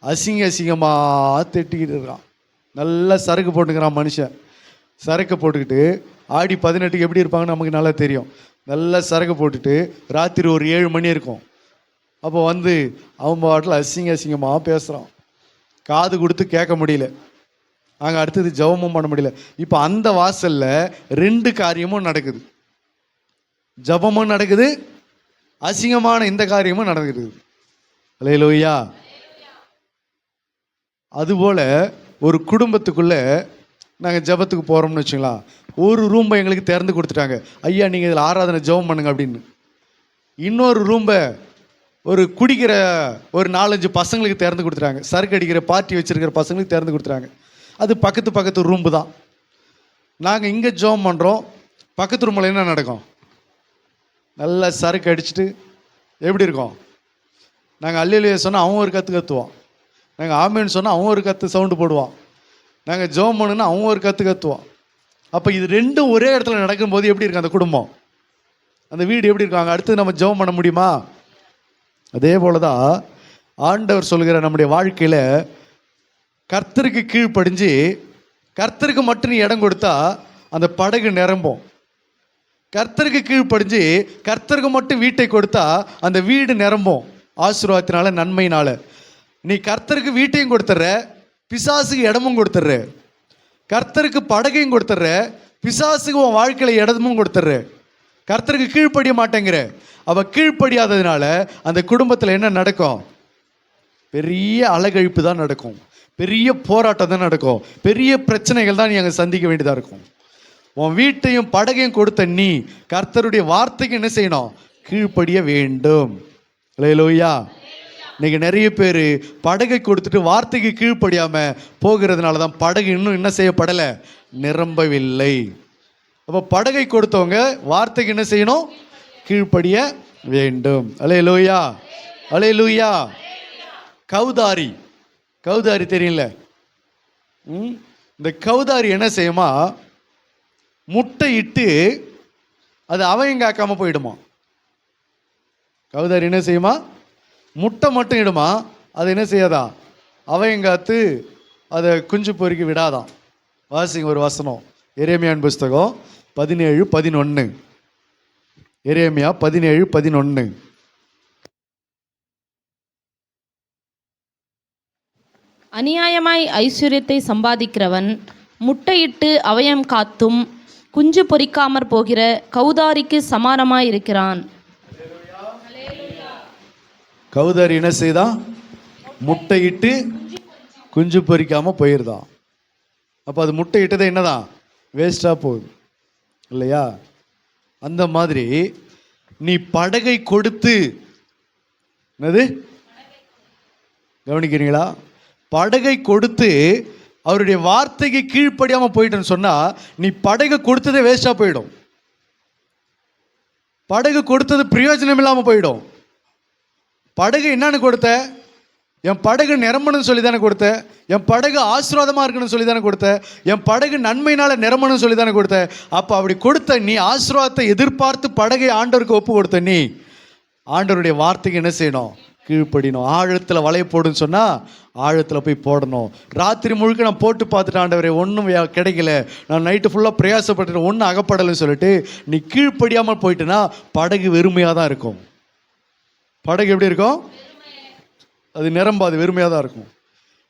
அசிங்கமாக திட்டிக்கிட்டு இருக்கான். நல்லா சரக்கு போட்டுக்கிறான் மனுஷன். சரக்கு போட்டுக்கிட்டு ஆடி 18க்கு எப்படி இருப்பாங்கன்னு நமக்கு நல்லா தெரியும். நல்லா சரக்கு போட்டுட்டு ராத்திரி ஒரு 7 மணி இருக்கும். அப்போ வந்து அவன் பாட்டில் அசிங்கமாக பேசுகிறான். காது கொடுத்து கேட்க முடியல. அங்கே அடுத்தது ஜெபமும் பண்ண முடியல. இப்போ அந்த வாசலில் 2 காரியமும் நடக்குது. ஜெபமும் நடக்குது, அசிங்கமான இந்த காரியமும் நடக்குது. அல்லேலூயா. அதுபோல் ஒரு குடும்பத்துக்குள்ளே நாங்கள் ஜெபத்துக்கு போகிறோம்னு வச்சுங்களா, ஒரு ரூம்பை எங்களுக்கு திறந்து கொடுத்துட்டாங்க. ஐயா நீங்கள் இதில் ஆராதனை ஜெபம் பண்ணுங்க அப்படின்னு. இன்னொரு ரூம்பை ஒரு குடிக்கிற ஒரு 4-5 பசங்களுக்கு திறந்து கொடுத்துட்டாங்க. சரக்கு அடிக்கிற பார்ட்டி வச்சுருக்கிற பசங்களுக்கு திறந்து கொடுத்துட்டாங்க. அது பக்கத்து ரூம்பு தான். நாங்கள் இங்கே ஜெபம் பண்ணுறோம், பக்கத்து ரூமில் என்ன நடக்கும்? நல்லா சரக்கு அடிச்சுட்டு எப்படி இருக்கோம்? நாங்கள் அல்லேலூயா சொன்னால் அவன் ஒரு கற்றுவான். நாங்கள் ஆமேன்னு சொன்னால் அவன் ஒரு சவுண்டு போடுவான். நாங்கள் ஜெபம் பண்ணுன்னா அவன் ஒரு கற்றுவான். அப்போ இது ரெண்டும் ஒரே இடத்துல நடக்கும்போது எப்படி இருக்கு அந்த குடும்பம், அந்த வீடு எப்படி இருக்காங்க? அடுத்து நம்ம ஜெபம் பண்ண முடியுமா? அதே போல தான் ஆண்டவர் சொல்கிற நம்முடைய வாழ்க்கையில் கர்த்தருக்கு கீழ்ப்படிஞ்சு கர்த்தருக்கு மட்டும் நீ இடம் கொடுத்தா அந்த படகு நிரம்பும். கர்த்தருக்கு கீழ்ப்படிஞ்சு கர்த்தருக்கு மட்டும் வீட்டை கொடுத்தா அந்த வீடு நிரம்பும் ஆசீர்வாதத்தினால, நன்மையினால. நீ கர்த்தருக்கு வீட்டையும் கொடுத்துட்ற, பிசாசுக்கு இடமும் கொடுத்துட்ற. கர்த்தருக்கு படகையும் கொடுத்துட்ற, பிசாசுக்கு உன் வாழ்க்கையில் இடமும் கொடுத்துட்ற. கர்த்தருக்கு கீழ்ப்படிய மாட்டேங்கிற. அவள் கீழ்ப்படியாததுனால அந்த குடும்பத்தில் என்ன நடக்கும்? பெரிய அலகழிப்பு தான் நடக்கும், பெரிய போராட்டம் தான் நடக்கும், பெரிய பிரச்சனைகள் தான் நீ அங்கே சந்திக்க வேண்டியதாக இருக்கும். உன் வீட்டையும் படகையும் கொடுத்த நீ கர்த்தருடைய வார்த்தைக்கு என்ன செய்யணும்? கீழ்ப்படிய வேண்டும். அல்லேலூயா. இன்னைக்கு நிறைய பேர் படகை கொடுத்துட்டு வார்த்தைக்கு கீழ்ப்படியாமல் போகிறதுனால தான் படகு இன்னும் என்ன செய்யப்படலை? நிரம்பவில்லை. அப்போ படகை கொடுத்தவங்க வார்த்தைக்கு என்ன செய்யணும்? கீழ்ப்படிய வேண்டும். அல்லேலூயா, அல்லேலூயா. கௌதாரி, கௌதாரி தெரியல? இந்த கௌதாரி என்ன செய்யுமா? முட்டை இட்டு அது அவயங்காக்காமல் போயிடுமா. கௌதாரி என்ன செய்யுமா? முட்டை மட்டும் இடுமா, அது என்ன செய்யாதா? அவயங்காத்து அதை குஞ்சு பொறுக்கி விடாதான். வாசிங்க ஒரு வசனம், எரேமியாவின் புஸ்தகம் 17:11. எரேமியா 17:11. அநியாயமாய் ஐஸ்வர்யத்தை சம்பாதிக்கிறவன் முட்டையிட்டு அவயம் காத்தும் குஞ்சு பொறிக்காமற் போகிற கௌதாரிக்கு சமானமாய் இருக்கிறான். கௌதாரி என்ன செய்தான்? முட்டையிட்டு குஞ்சு பொறிக்காம போயிருதான். அப்போ அது முட்டை இட்டதே என்னதான்? வேஸ்டாக போகுது இல்லையா? அந்த மாதிரி நீ படகை கொடுத்து, என்னது கவனிக்கிறீங்களா? படகை கொடுத்து அவருடைய வார்த்தைக்கு கீழ்ப்படியாமல் போயிட்டேன்னு சொன்னால் நீ படகை கொடுத்ததே வேஸ்டாக போயிடும். படகு கொடுத்தது பிரயோஜனம் இல்லாமல் போயிடும். படகு என்னன்னு கொடுத்த? என் படகு நிரம்பணும்னு சொல்லி தானே கொடுத்த. என் படகு ஆசீர்வாதமாக இருக்கணும்னு சொல்லி தானே கொடுத்த. என் படகு நன்மையினால் நிரம்பணும்னு சொல்லி தானே கொடுத்த. அப்போ அப்படி கொடுத்த நீ ஆசீர்வாதத்தை எதிர்பார்த்து படகை ஆண்டவருக்கு ஒப்பு கொடுத்த நீ ஆண்டவருடைய வார்த்தைக்கு என்ன செய்யணும்? கீழ்ப்படினோம். ஆழத்தில் வலைய போடுன்னு சொன்னால் ஆழத்தில் போய் போடணும். ராத்திரி முழுக்க நான் போட்டு பார்த்துட்டு ஆண்டவரே ஒன்றும் கிடைக்கல, நான் நைட்டு ஃபுல்லாக பிரயாசப்பட்டு ஒன்றும் அகப்படலைன்னு சொல்லிட்டு நீ கீழ்ப்படியாமல் போயிட்டுனா படகு வெறுமையாக தான் இருக்கும். படகு எப்படி இருக்கும்? அது நிரம்பாது, வெறுமையாக தான் இருக்கும்.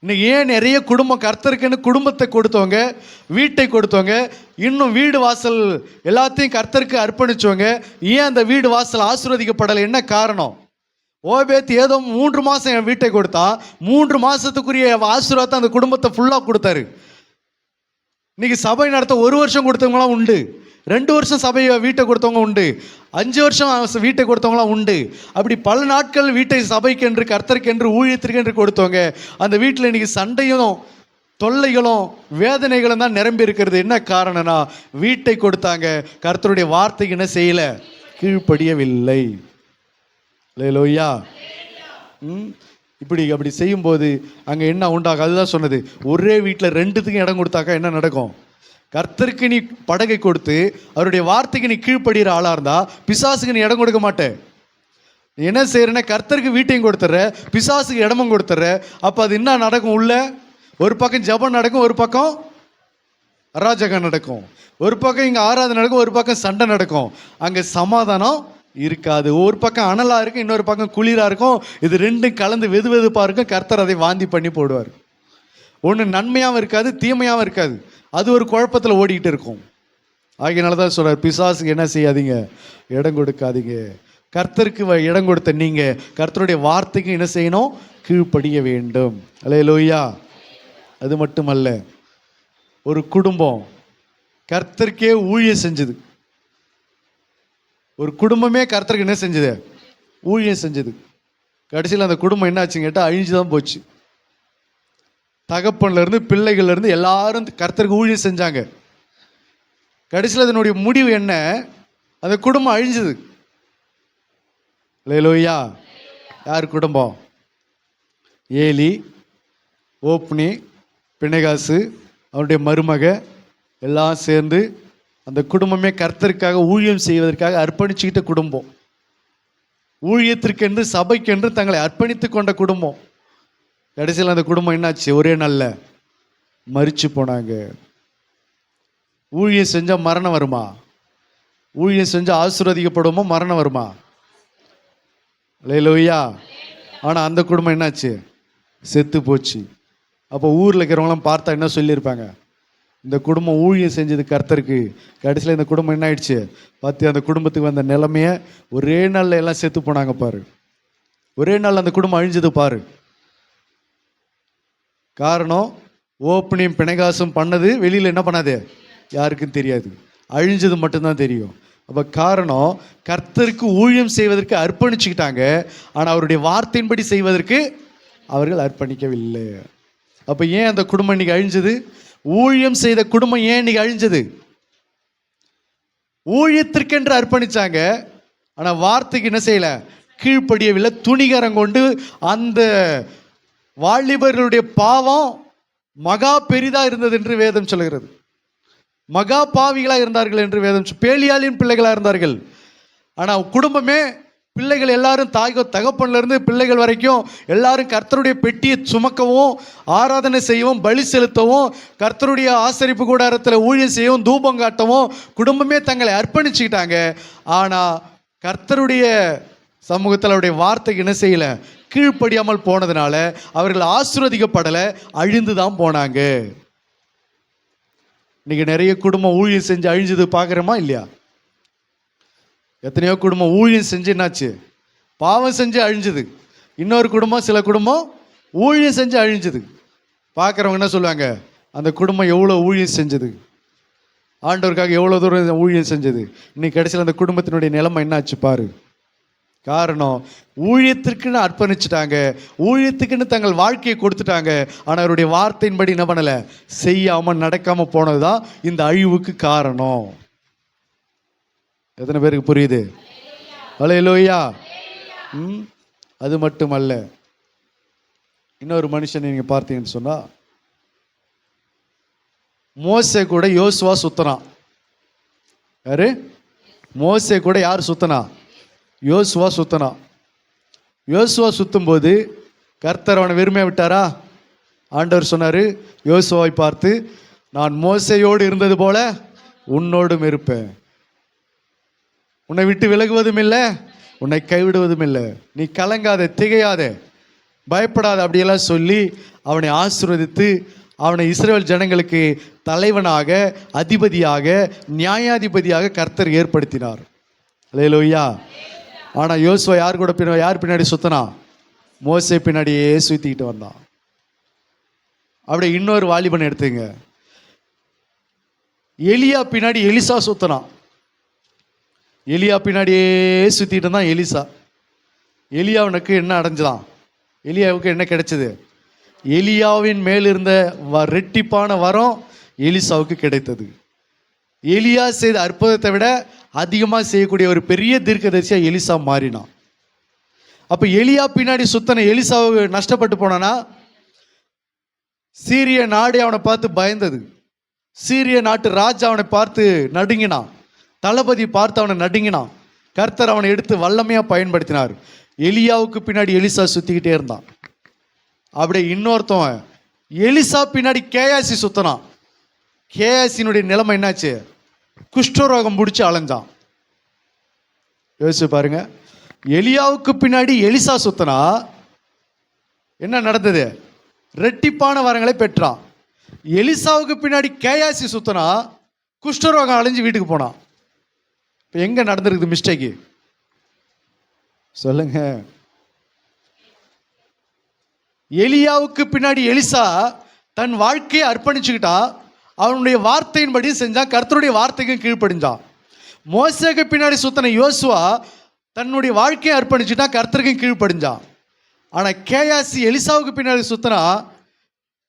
இன்னைக்கு ஏன் நிறைய குடும்பம் கர்த்தருக்குன்னு குடும்பத்தை கொடுத்தவங்க, வீட்டை கொடுத்தவங்க, இன்னும் வீடு வாசல் எல்லாத்தையும் கர்த்தருக்கு அர்ப்பணிச்சவங்க, ஏன் அந்த வீடு வாசல் ஆசீர்வதிக்கப்படலை? என்ன காரணம்? ஓபேத் ஏதோ 3 மாதம் என் வீட்டை கொடுத்தா, 3 மாதத்துக்குரிய ஆசீர்வாதத்தை அந்த குடும்பத்தை ஃபுல்லாக கொடுத்தாரு. இன்னைக்கு சபை நடத்த 1 வருஷம் கொடுத்தவங்களாம் உண்டு, 2 வருஷம் சபையை வீட்டை கொடுத்தவங்க உண்டு, 5 வருஷம் வீட்டை கொடுத்தவங்களாம் உண்டு. அப்படி பல நாட்கள் வீட்டை சபைக்கென்று, கர்த்தருக்கென்று, ஊழியத்திற்கென்று கொடுத்தவங்க. அந்த வீட்டில் இன்னைக்கு சண்டையும் தொல்லைகளும் வேதனைகளும் தான் நிரம்பி இருக்கிறது. என்ன காரணம்னா, வீட்டை கொடுத்தாங்க, கர்த்தருடைய வார்த்தைக்கு என்ன செய்யலை? கீழ்ப்படியவில்லை. அல்லேலூயா. அப்படி செய்யும்போது அங்கே என்ன உண்டாகும்? அதுதான் சொன்னது, ஒரே வீட்டில் 2த்துக்கும் இடம் கொடுத்தாக்கா என்ன நடக்கும்? கர்த்தருக்கு நீ படகை கொடுத்து அவருடைய வார்த்தைக்கு நீ கீழ்ப்படுகிற ஆளாக இருந்தா, பிசாசுக்கு நீ இடம் கொடுக்க மாட்டேன். நீ என்ன செய்யறேன்னா, கர்த்தருக்கு வீட்டையும் கொடுத்துட்ற, பிசாசுக்கு இடமும் கொடுத்துட்ற. அப்போ அது என்ன நடக்கும்? உள்ள ஒரு பக்கம் ஜெபம் நடக்கும், ஒரு பக்கம் அராஜகம் நடக்கும், ஒரு பக்கம் இங்கே ஆராதனை நடக்கும், ஒரு பக்கம் சண்டை நடக்கும். அங்கே சமாதானம் இருக்காது. ஒரு பக்கம் அனலாக இருக்கும், இன்னொரு பக்கம் குளிராக இருக்கும். இது ரெண்டும் கலந்து வெது வெதுப்பாக இருக்கும். கர்த்தர் அதை வாந்தி பண்ணி போடுவார். ஒன்று நன்மையாகவும் இருக்காது, தீமையாகவும் இருக்காது. அது ஒரு குழப்பத்தில் ஓடிக்கிட்டு இருக்கும். ஆகியனால தான் சொல்கிறார், பிசாசுக்கு என்ன செய்யாதீங்க? இடம் கொடுக்காதீங்க. கர்த்தருக்கு இடம் கொடுத்த நீங்கள் கர்த்தருடைய வார்த்தைக்கு என்ன செய்யணும்? கீழ்ப்படிய வேண்டும். அல்லேலூயா. அது மட்டுமல்ல, ஒரு குடும்பம் கர்த்தருக்கே ஊழியம் செஞ்சது. ஒரு குடும்பமே கர்த்தருக்கு என்ன செஞ்சது? ஊழியம் செஞ்சது. கடைசியில் அந்த குடும்பம் என்ன ஆச்சுன்னு கேட்டால் அழிஞ்சு தான் போச்சு. தகப்பன்லேருந்து பிள்ளைகள்லேருந்து எல்லாரும் கர்த்தருக்கு ஊழியம் செஞ்சாங்க. கடைசியில் அதனுடைய முடிவு என்ன? அந்த குடும்பம் அழிஞ்சது. அல்லேலூயா. யார் குடும்பம்? ஏலி, ஓப்னி, பினெகாசு, அவருடைய மருமக எல்லாம் சேர்ந்து அந்த குடும்பமே கர்த்தருக்காக ஊழியம் செய்வதற்காக அர்ப்பணிச்சுக்கிட்ட குடும்பம். ஊழியத்திற்கென்று, சபைக்கென்று தங்களை அர்ப்பணித்து கொண்ட குடும்பம். கடைசியில் அந்த குடும்பம் என்னாச்சு? ஒரே நாளில் மரிச்சு போனாங்க. ஊழியம் செஞ்சால் மரணம் வருமா? ஊழியம் செஞ்சால் ஆசீர்வதிக்கப்படுமா? மரணம் வருமா? அல்லேலூயா. ஆனால் அந்த குடும்பம் என்னாச்சு? செத்து போச்சு. அப்போ ஊரில் இருக்கிறவங்களாம் பார்த்தா என்ன சொல்லியிருப்பாங்க? இந்த குடும்பம் ஊழியம் செஞ்சது கர்த்தருக்கு. கடைசியில் இந்த குடும்பம் என்ன ஆயிடுச்சு? பார்த்து அந்த குடும்பத்துக்கு வந்த நிலைமையை ஒரே நாளில் எல்லாம் செத்து போனாங்க பாரு. ஒரே நாள் அந்த குடும்பம் அழிஞ்சது பாரு. காரணம், ஓப்பனியும் பிணைகாசும் பண்ணது வெளியில் என்ன பண்ணாது? யாருக்கும் தெரியாது. அழிஞ்சது மட்டும்தான் தெரியும். அப்போ காரணம், கர்த்தருக்கு ஊழியம் செய்வதற்கு அர்ப்பணிச்சுக்கிட்டாங்க, ஆனால் அவருடைய வார்த்தையின்படி செய்வதற்கு அவர்கள் அர்ப்பணிக்கவில்லை. அப்போ ஏன் அந்த குடும்பம் இன்னைக்கு அழிஞ்சது? ஊழியம் செய்த குடும்பம் ஏன் இன்னைக்கு அழிஞ்சது? ஊழியத்திற்கென்று அர்ப்பணிச்சாங்க, ஆனால் வார்த்தைக்கு என்ன செய்யலை? கீழ்ப்படியவில்லை. துணிகரம் கொண்டு அந்த வாலிபர்களுடைய பாவம் மகா பெரிதாக இருந்தது என்று வேதம் சொல்கிறது. மகா பாவிகளாக இருந்தார்கள் என்று வேதம். பேலியாளின் பிள்ளைகளாக இருந்தார்கள். ஆனால் குடும்பமே, பிள்ளைகள் எல்லாரும் தகப்பன்லேருந்து பிள்ளைகள் வரைக்கும் எல்லாரும் கர்த்தருடைய பெட்டியை சுமக்கவும், ஆராதனை செய்யவும், பலி செலுத்தவும், கர்த்தருடைய ஆசரிப்பு கூடாரத்தில் ஊழியம் செய்யவும், தூபம் காட்டவும் குடும்பமே தங்களை அர்ப்பணிச்சுக்கிட்டாங்க. ஆனால் கர்த்தருடைய சமூகத்தில் அவருடைய வார்த்தைக்கு என்ன செய்யலை? கீழ்ப்படியாமல் போனதுனால அவர்கள் ஆசீர்வதிக்கப்படலை, அழிந்து தான் போனாங்க. இன்னைக்கு நிறைய குடும்பம் ஊழியம் செஞ்சு அழிஞ்சது பார்க்குறோமா இல்லையா? எத்தனையோ குடும்பம் ஊழியம் செஞ்சு என்னாச்சு? பாவம் செஞ்சு அழிஞ்சது. இன்னொரு குடும்பம், சில குடும்பம் ஊழியம் செஞ்சு அழிஞ்சது. பார்க்குறவங்க என்ன சொல்லுவாங்க? அந்த குடும்பம் எவ்வளோ ஊழியம் செஞ்சது, ஆண்டவருக்காக எவ்வளோ தூரம் ஊழியம் செஞ்சது. இன்னைக்கு கடைசியில் அந்த குடும்பத்தினுடைய நிலைமை என்னாச்சு பாரு. காரணம், ஊழியத்திற்குன்னு அர்ப்பணிச்சுட்டாங்க, ஊழியத்துக்குன்னு தங்கள் வாழ்க்கையை கொடுத்துட்டாங்க, ஆனால் அவருடைய வார்த்தையின்படி என்ன பண்ணலை? செய்யாமல் நடக்காமல் போனது தான் இந்த அழிவுக்கு காரணம். எத்தனை பேருக்கு புரியுது? அல்லேலூயா. அது மட்டுமல்ல, இன்னொரு மனுஷனை நீங்கள் பார்த்தீங்கன்னு சொன்னால், மோசே கூட யோசுவா சுத்தனான். யாரு? மோசே கூட யார் சுத்தனா? யோசுவா சுத்தனா. யோசுவா சுத்தும்போது கர்த்தர் அவனை வெறுமையாக விட்டாரா? ஆண்டவர் சொன்னார் யோசுவாவை பார்த்து, நான் மோசையோடு இருந்தது போல உன்னோடும் இருப்பேன், உன்னை விட்டு விலகுவதும் இல்லை, உன்னை கைவிடுவதும் இல்லை, நீ கலங்காத, திகையாத, பயப்படாத, அப்படியெல்லாம் சொல்லி அவனை ஆசீர்வதித்து அவனை இஸ்ரவேல் ஜனங்களுக்கு தலைவனாக, அதிபதியாக, நியாயாதிபதியாக கர்த்தர் ஏற்படுத்தினார். அல்லேலூயா. ஆனால் யோசுவா யார் பின்னாடி சுத்தினா? மோசே பின்னாடியே சுத்திக்கிட்டு வந்தான். அப்படியே இன்னொரு வாலிபன் எடுத்துங்க, எலியா பின்னாடி எலிசா சுத்தினான். எலியா பின்னாடியே சுத்திட்டு தான் எலிசா. எலியாவுக்கு என்ன அடைஞ்சுதான்? எலியாவுக்கு என்ன கிடைச்சது? எலியாவின் மேலிருந்த ரெட்டிப்பான வரம் எலிசாவுக்கு கிடைத்தது. எலியா செய்த அற்புதத்தை விட அதிகமாக செய்யக்கூடிய ஒரு பெரிய தீர்க்கதரிசியா எலிசா மாறினான். அப்போ எலியா பின்னாடி சுத்தன எலிசாவுக்கு நஷ்டப்பட்டு போனானா? சீரிய நாடு அவனை பார்த்து பயந்தது. சீரிய நாட்டு ராஜா அவனை பார்த்து நடுங்கினான். தளபதி பார்த்து அவனை நடுங்கினான். கர்த்தர் அவனை எடுத்து வல்லமையாக பயன்படுத்தினார். எலியாவுக்கு பின்னாடி எலிசா சுற்றிக்கிட்டே இருந்தான். அப்படியே இன்னொருத்தவன் எலிசா பின்னாடி கேயாசி சுத்தினான். கேயாசினுடைய நிலைமை என்னாச்சு? குஷ்டரோகம் பிடிச்சி அலைஞ்சான். யோசிச்சு பாருங்க, எலியாவுக்கு பின்னாடி எலிசா சுத்தினா என்ன நடந்தது? ரெட்டிப்பான வரங்களை பெற்றான். எலிசாவுக்கு பின்னாடி கேயாசி சுத்தினா குஷ்டரோகம் அலைஞ்சு வீட்டுக்கு போனான். இப்போ எங்க நடந்திருக்குது மிஸ்டேக்கு? சொல்லுங்க. எலியாவுக்கு பின்னாடி எலிசா தன் வாழ்க்கையை அர்ப்பணிச்சுக்கிட்டா, அவனுடைய வார்த்தையின்படி செஞ்சான், கர்த்தருடைய வார்த்தைக்கும் கீழ்ப்படிஞ்சான். மோசேக்கு பின்னாடி சுத்தின யோசுவா தன்னுடைய வாழ்க்கையை அர்ப்பணிச்சுட்டா, கர்த்தருக்கும் கீழ்ப்படிஞ்சான். ஆனால் கேயாசி எலிசாவுக்கு பின்னாடி சுத்தினா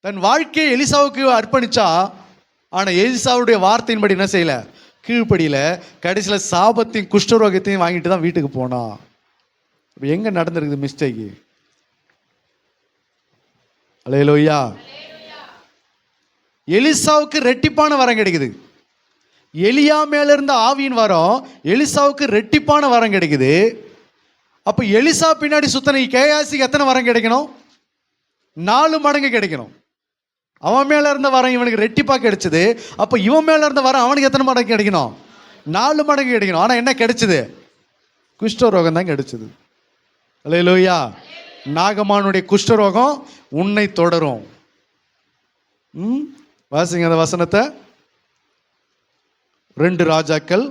தன் வாழ்க்கையை எலிசாவுக்கு அர்ப்பணிச்சா, ஆனால் எலிசாவுடைய வார்த்தையின்படி என்ன செய்யல? கீழ்ப்படியில. கடைசியில் சாபத்தையும் குஷ்டரோகத்தையும் வாங்கிட்டு தான் வீட்டுக்கு போனான். இப்போ எங்க நடந்திருக்குது மிஸ்டேக்கு? அல்லேலூயா. எலிசாவுக்கு ரெட்டிப்பான வரம் கிடைக்குது. எலியா மேல இருந்த ஆவியின் வரம் எலிசாவுக்கு ரெட்டிப்பான வரம் கிடைக்குது. அப்போ எலிசா பின்னாடி சுத்தனை கேயாசிக்கு எத்தனை வரம் கிடைக்கணும்? 4 மடங்கு கிடைக்கணும். அவன் மேல இருந்த வரம் இவனுக்கு ரெட்டிப்பா கிடைச்சது. அப்போ இவன் மேல இருந்த வரம் அவனுக்கு எத்தனை மடங்கு கிடைக்கணும்? 4 மடங்கு கிடைக்கணும். ஆனால் என்ன கிடைச்சது? குஷ்டரோகம் தான் கிடைச்சது. அல்லேலூயா. நாகமானுடைய குஷ்டரோகம் உன்னை தொடரும். வாசிங்க அந்த வசனத்தை. 2 ராஜாக்கள்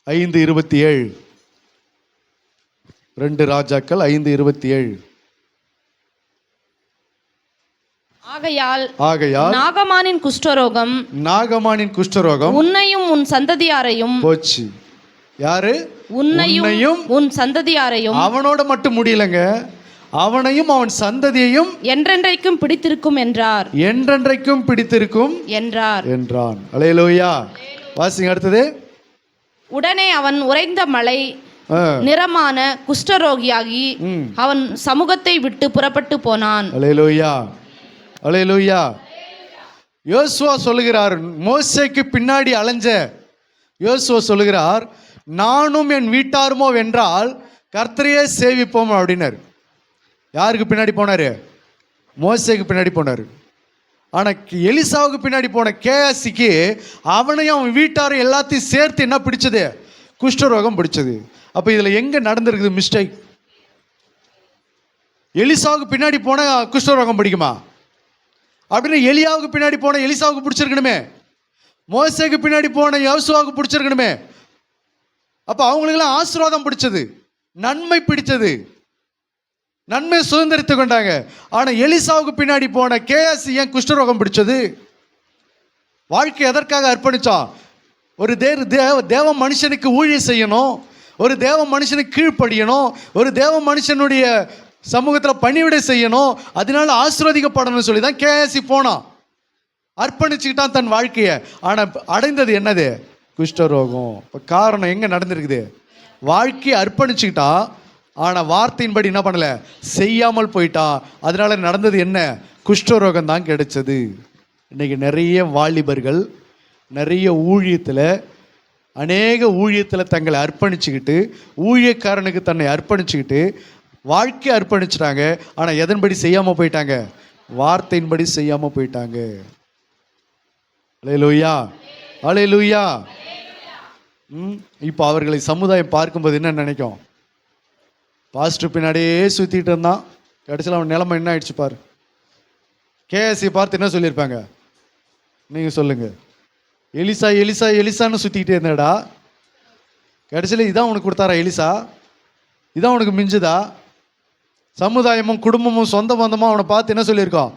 5:27. 2 ராஜாக்கள் 5:27. ஆகையால் நாகமானின் குஷ்டரோகம் உன்னையும் உன் சந்ததியாரையும் போச்சு. யாரு? உன்னையும் உன் சந்ததியாரையும். அவனோட மட்டும் முடியலங்க, அவனையும் அவன் சந்ததியையும் என்றென்றைக்கும் பிடித்திருக்கும் என்றார். என்றென்றைக்கும் பிடித்திருக்கும் என்றான். அல்லேலூயா. வாசிங்க அடுத்தது. உடனே அவன் உறைந்த மலை நிறமான குஷ்டரோகியாகி அவன் சமூகத்தை விட்டு புறப்பட்டு போனான். அல்லேலூயா. அல்லேலூயா. யோசுவா சொல்லுகிறார், மோசேக்கு பின்னாடி அலைஞ்ச யோசுவா சொல்லுகிறார், நானும் என் வீட்டாருமோ வென்றால் கர்த்தரையே சேவிப்போம் அப்படின்னாரு. யாருக்கு பின்னாடி போனாரு? மோசேக்கு பின்னாடி போனார். ஆனால் எலிசாவுக்கு பின்னாடி போன கேயாசிக்கு அவனையும் அவன் வீட்டாரும் எல்லாத்தையும் சேர்த்து என்ன பிடிச்சது? குஷ்டரோகம் பிடிச்சது. அப்போ இதில் எங்கே நடந்திருக்குது மிஸ்டேக்? எலிசாவுக்கு பின்னாடி போன குஷ்டரோகம் பிடிக்குமா? அப்படின்னு எலியாவுக்கு பின்னாடி போன எலிசாவுக்கு பிடிச்சிருக்கணுமே. மோசேக்கு பின்னாடி போன யோசுவாவுக்கு பிடிச்சிருக்கணுமே. அப்போ அவங்களுக்கெல்லாம் ஆசீர்வாதம் பிடிச்சது, நன்மை பிடிச்சது, நன்மை சுதந்திரித்து கொண்டாங்க. ஆனால் எலிசாவுக்கு பின்னாடி போன கேயாசி ஏன் குஷ்டரோகம் பிடிச்சது? வாழ்க்கை எதற்காக அர்ப்பணிச்சான்? ஒரு தேவ மனுஷனுக்கு ஊழியம் செய்யணும், ஒரு தேவ மனுஷனுக்கு கீழ்ப்படியணும், ஒரு தேவ மனுஷனுடைய சமூகத்தில் பணிவிடை செய்யணும், அதனால ஆசீர்வதிக்கப்படணும்னு சொல்லி தான் கேயாசி போனான், அர்ப்பணிச்சுக்கிட்டான் தன் வாழ்க்கையை. ஆனால் அடைந்தது என்னது? குஷ்டரோகம். இப்போ காரணம் எங்கே நடந்திருக்குது? வாழ்க்கையை அர்ப்பணிச்சுக்கிட்டான், ஆனால் வார்த்தையின்படி என்ன பண்ணலை, செய்யாமல் போயிட்டா. அதனால நடந்தது என்ன? குஷ்டரோகம் தான் கிடைச்சது. இன்னைக்கு நிறைய வாலிபர்கள் நிறைய ஊழியத்தில், அநேக ஊழியத்தில் தங்களை அர்ப்பணிச்சுக்கிட்டு, ஊழியக்காரனுக்கு தன்னை அர்ப்பணிச்சுக்கிட்டு வாழ்க்கையை அர்ப்பணிச்சிட்டாங்க. ஆனால் எதன்படி செய்யாமல் போயிட்டாங்க? வார்த்தையின்படி செய்யாமல் போயிட்டாங்க. அல்லேலூயா. அல்லேலூயா. இப்போ அவர்களை சமுதாயம் பார்க்கும்போது என்ன நினைக்கும்? பாஸ்டர் பின்னாடியே சுற்றிட்டு இருந்தான், கடைசியில் அவன் நிலைமை என்ன ஆயிடுச்சு பாரு. கேஎஸ்சி பார்த்து என்ன சொல்லியிருப்பாங்க? நீங்கள் சொல்லுங்க. எலிசா எலிசா எலிசான்னு சுற்றிக்கிட்டே இருந்தடா, கடைசியில் இதான் உனக்கு கொடுத்தாரா எலிசா? இதான் உனக்கு மிஞ்சுதா? சமுதாயமும் குடும்பமும் சொந்த பந்தமும் அவனை பார்த்து என்ன சொல்லியிருக்கோம்?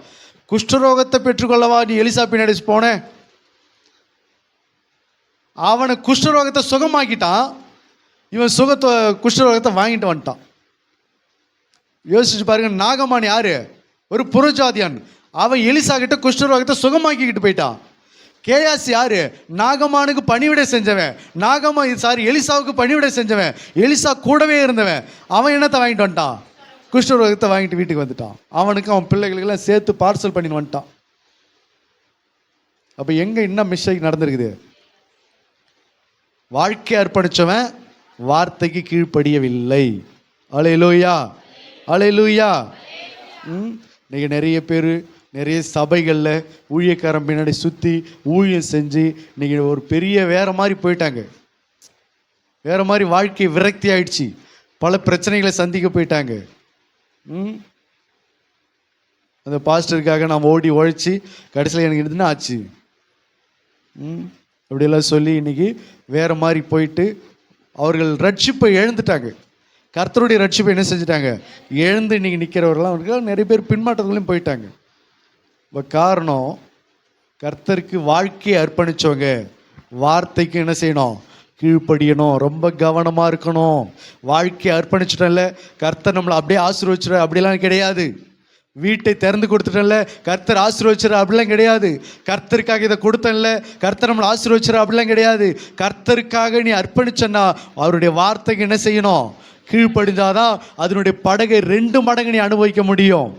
குஷ்டரோகத்தை பெற்றுக்கொள்ளவா நீ எலிசா பின்னாடி போனேன்? அவனை குஷ்டரோகத்தை சுகமாக்கிட்டான், இவன் குஷ்டரோகத்தை வாங்கிட்டு வந்துட்டான். யோசிச்சு பாருங்க. நாகமான் யாரு? ஒரு புறஜாதியான். அவன் எலிசா கிட்ட குஷ்டரோகத்தை சுகமாக்கிக்கிட்டு போயிட்டான். கேயாசி யாரு? நாகமானுக்கு பணிவிடை செஞ்சவன். எலிசாவுக்கு பணிவிடை செஞ்சவன். எலிசா கூடவே இருந்தவன். அவன் என்னத்தை வாங்கிட்டு வந்துட்டான்? குஷ்டரோகத்தை வாங்கிட்டு வீட்டுக்கு வந்துட்டான். அவனுக்கு அவன் பிள்ளைகளுக்கெல்லாம் சேர்த்து பார்சல் பண்ணி வந்துட்டான். அப்போ எங்க இன்னும் மிஸ்டேக் நடந்திருக்குது? வாழ்க்கை அர்ப்பணிச்சவன் வார்த்தைக்கு கீழ்ப்படியவில்லை. அல்லேலூயா, அல்லேலூயா. இன்னைக்கு நிறைய பேர் நிறைய சபைகளில் ஊழியக்காரன் பின்னாடி சுற்றி ஊழியம் செஞ்சு இன்னைக்கு ஒரு பெரிய வேற மாதிரி போயிட்டாங்க. வேற மாதிரி வாழ்க்கை விரக்தி ஆயிடுச்சு. பல பிரச்சனைகளை சந்திக்க போயிட்டாங்க. அந்த பாஸ்டருக்காக நான் ஓடி உழைச்சி கடைசியில் எனக்கு இதுன்னு ஆச்சு அப்படியெல்லாம் சொல்லி இன்னைக்கு வேற மாதிரி போயிட்டு அவர்கள் ரட்சிப்பை இழந்துட்டாங்க. கர்த்தருடைய ரட்சிப்பை என்ன செஞ்சுட்டாங்க? எழுந்து இன்னைக்கு நிற்கிறவர்களாம் அவர்கள் நிறைய பேர் பின்மாற்றத்துலையும் போயிட்டாங்க. இப்போ காரணம், கர்த்தருக்கு வாழ்க்கையை அர்ப்பணிச்சவங்க வார்த்தைக்கு என்ன செய்யணும்? கீழ்ப்படியணும். ரொம்ப கவனமாக இருக்கணும். வாழ்க்கையை அர்ப்பணிச்சிட்டோம்ல, கர்த்தர் நம்மளை அப்படியே ஆசீர்வச்சிட அப்படிலாம் கிடையாது. வீட்டை திறந்து கொடுத்துட்டோம்ல, கர்த்தர் ஆசீர்வச்சிட அப்படிலாம் கிடையாது. கர்த்தருக்காக இதை கொடுத்தேன்ல, கர்த்தர் நம்மளை ஆசீர்வச்சிட அப்படிலாம் கிடையாது. கர்த்தருக்காக நீ அர்ப்பணிச்சன்னா அவருடைய வார்த்தைக்கு என்ன செய்யணும்? கீழ்ப்படிஞ்சாதான் அதனுடைய படகை 2 மடங்கு நீ அனுபவிக்க முடியும்.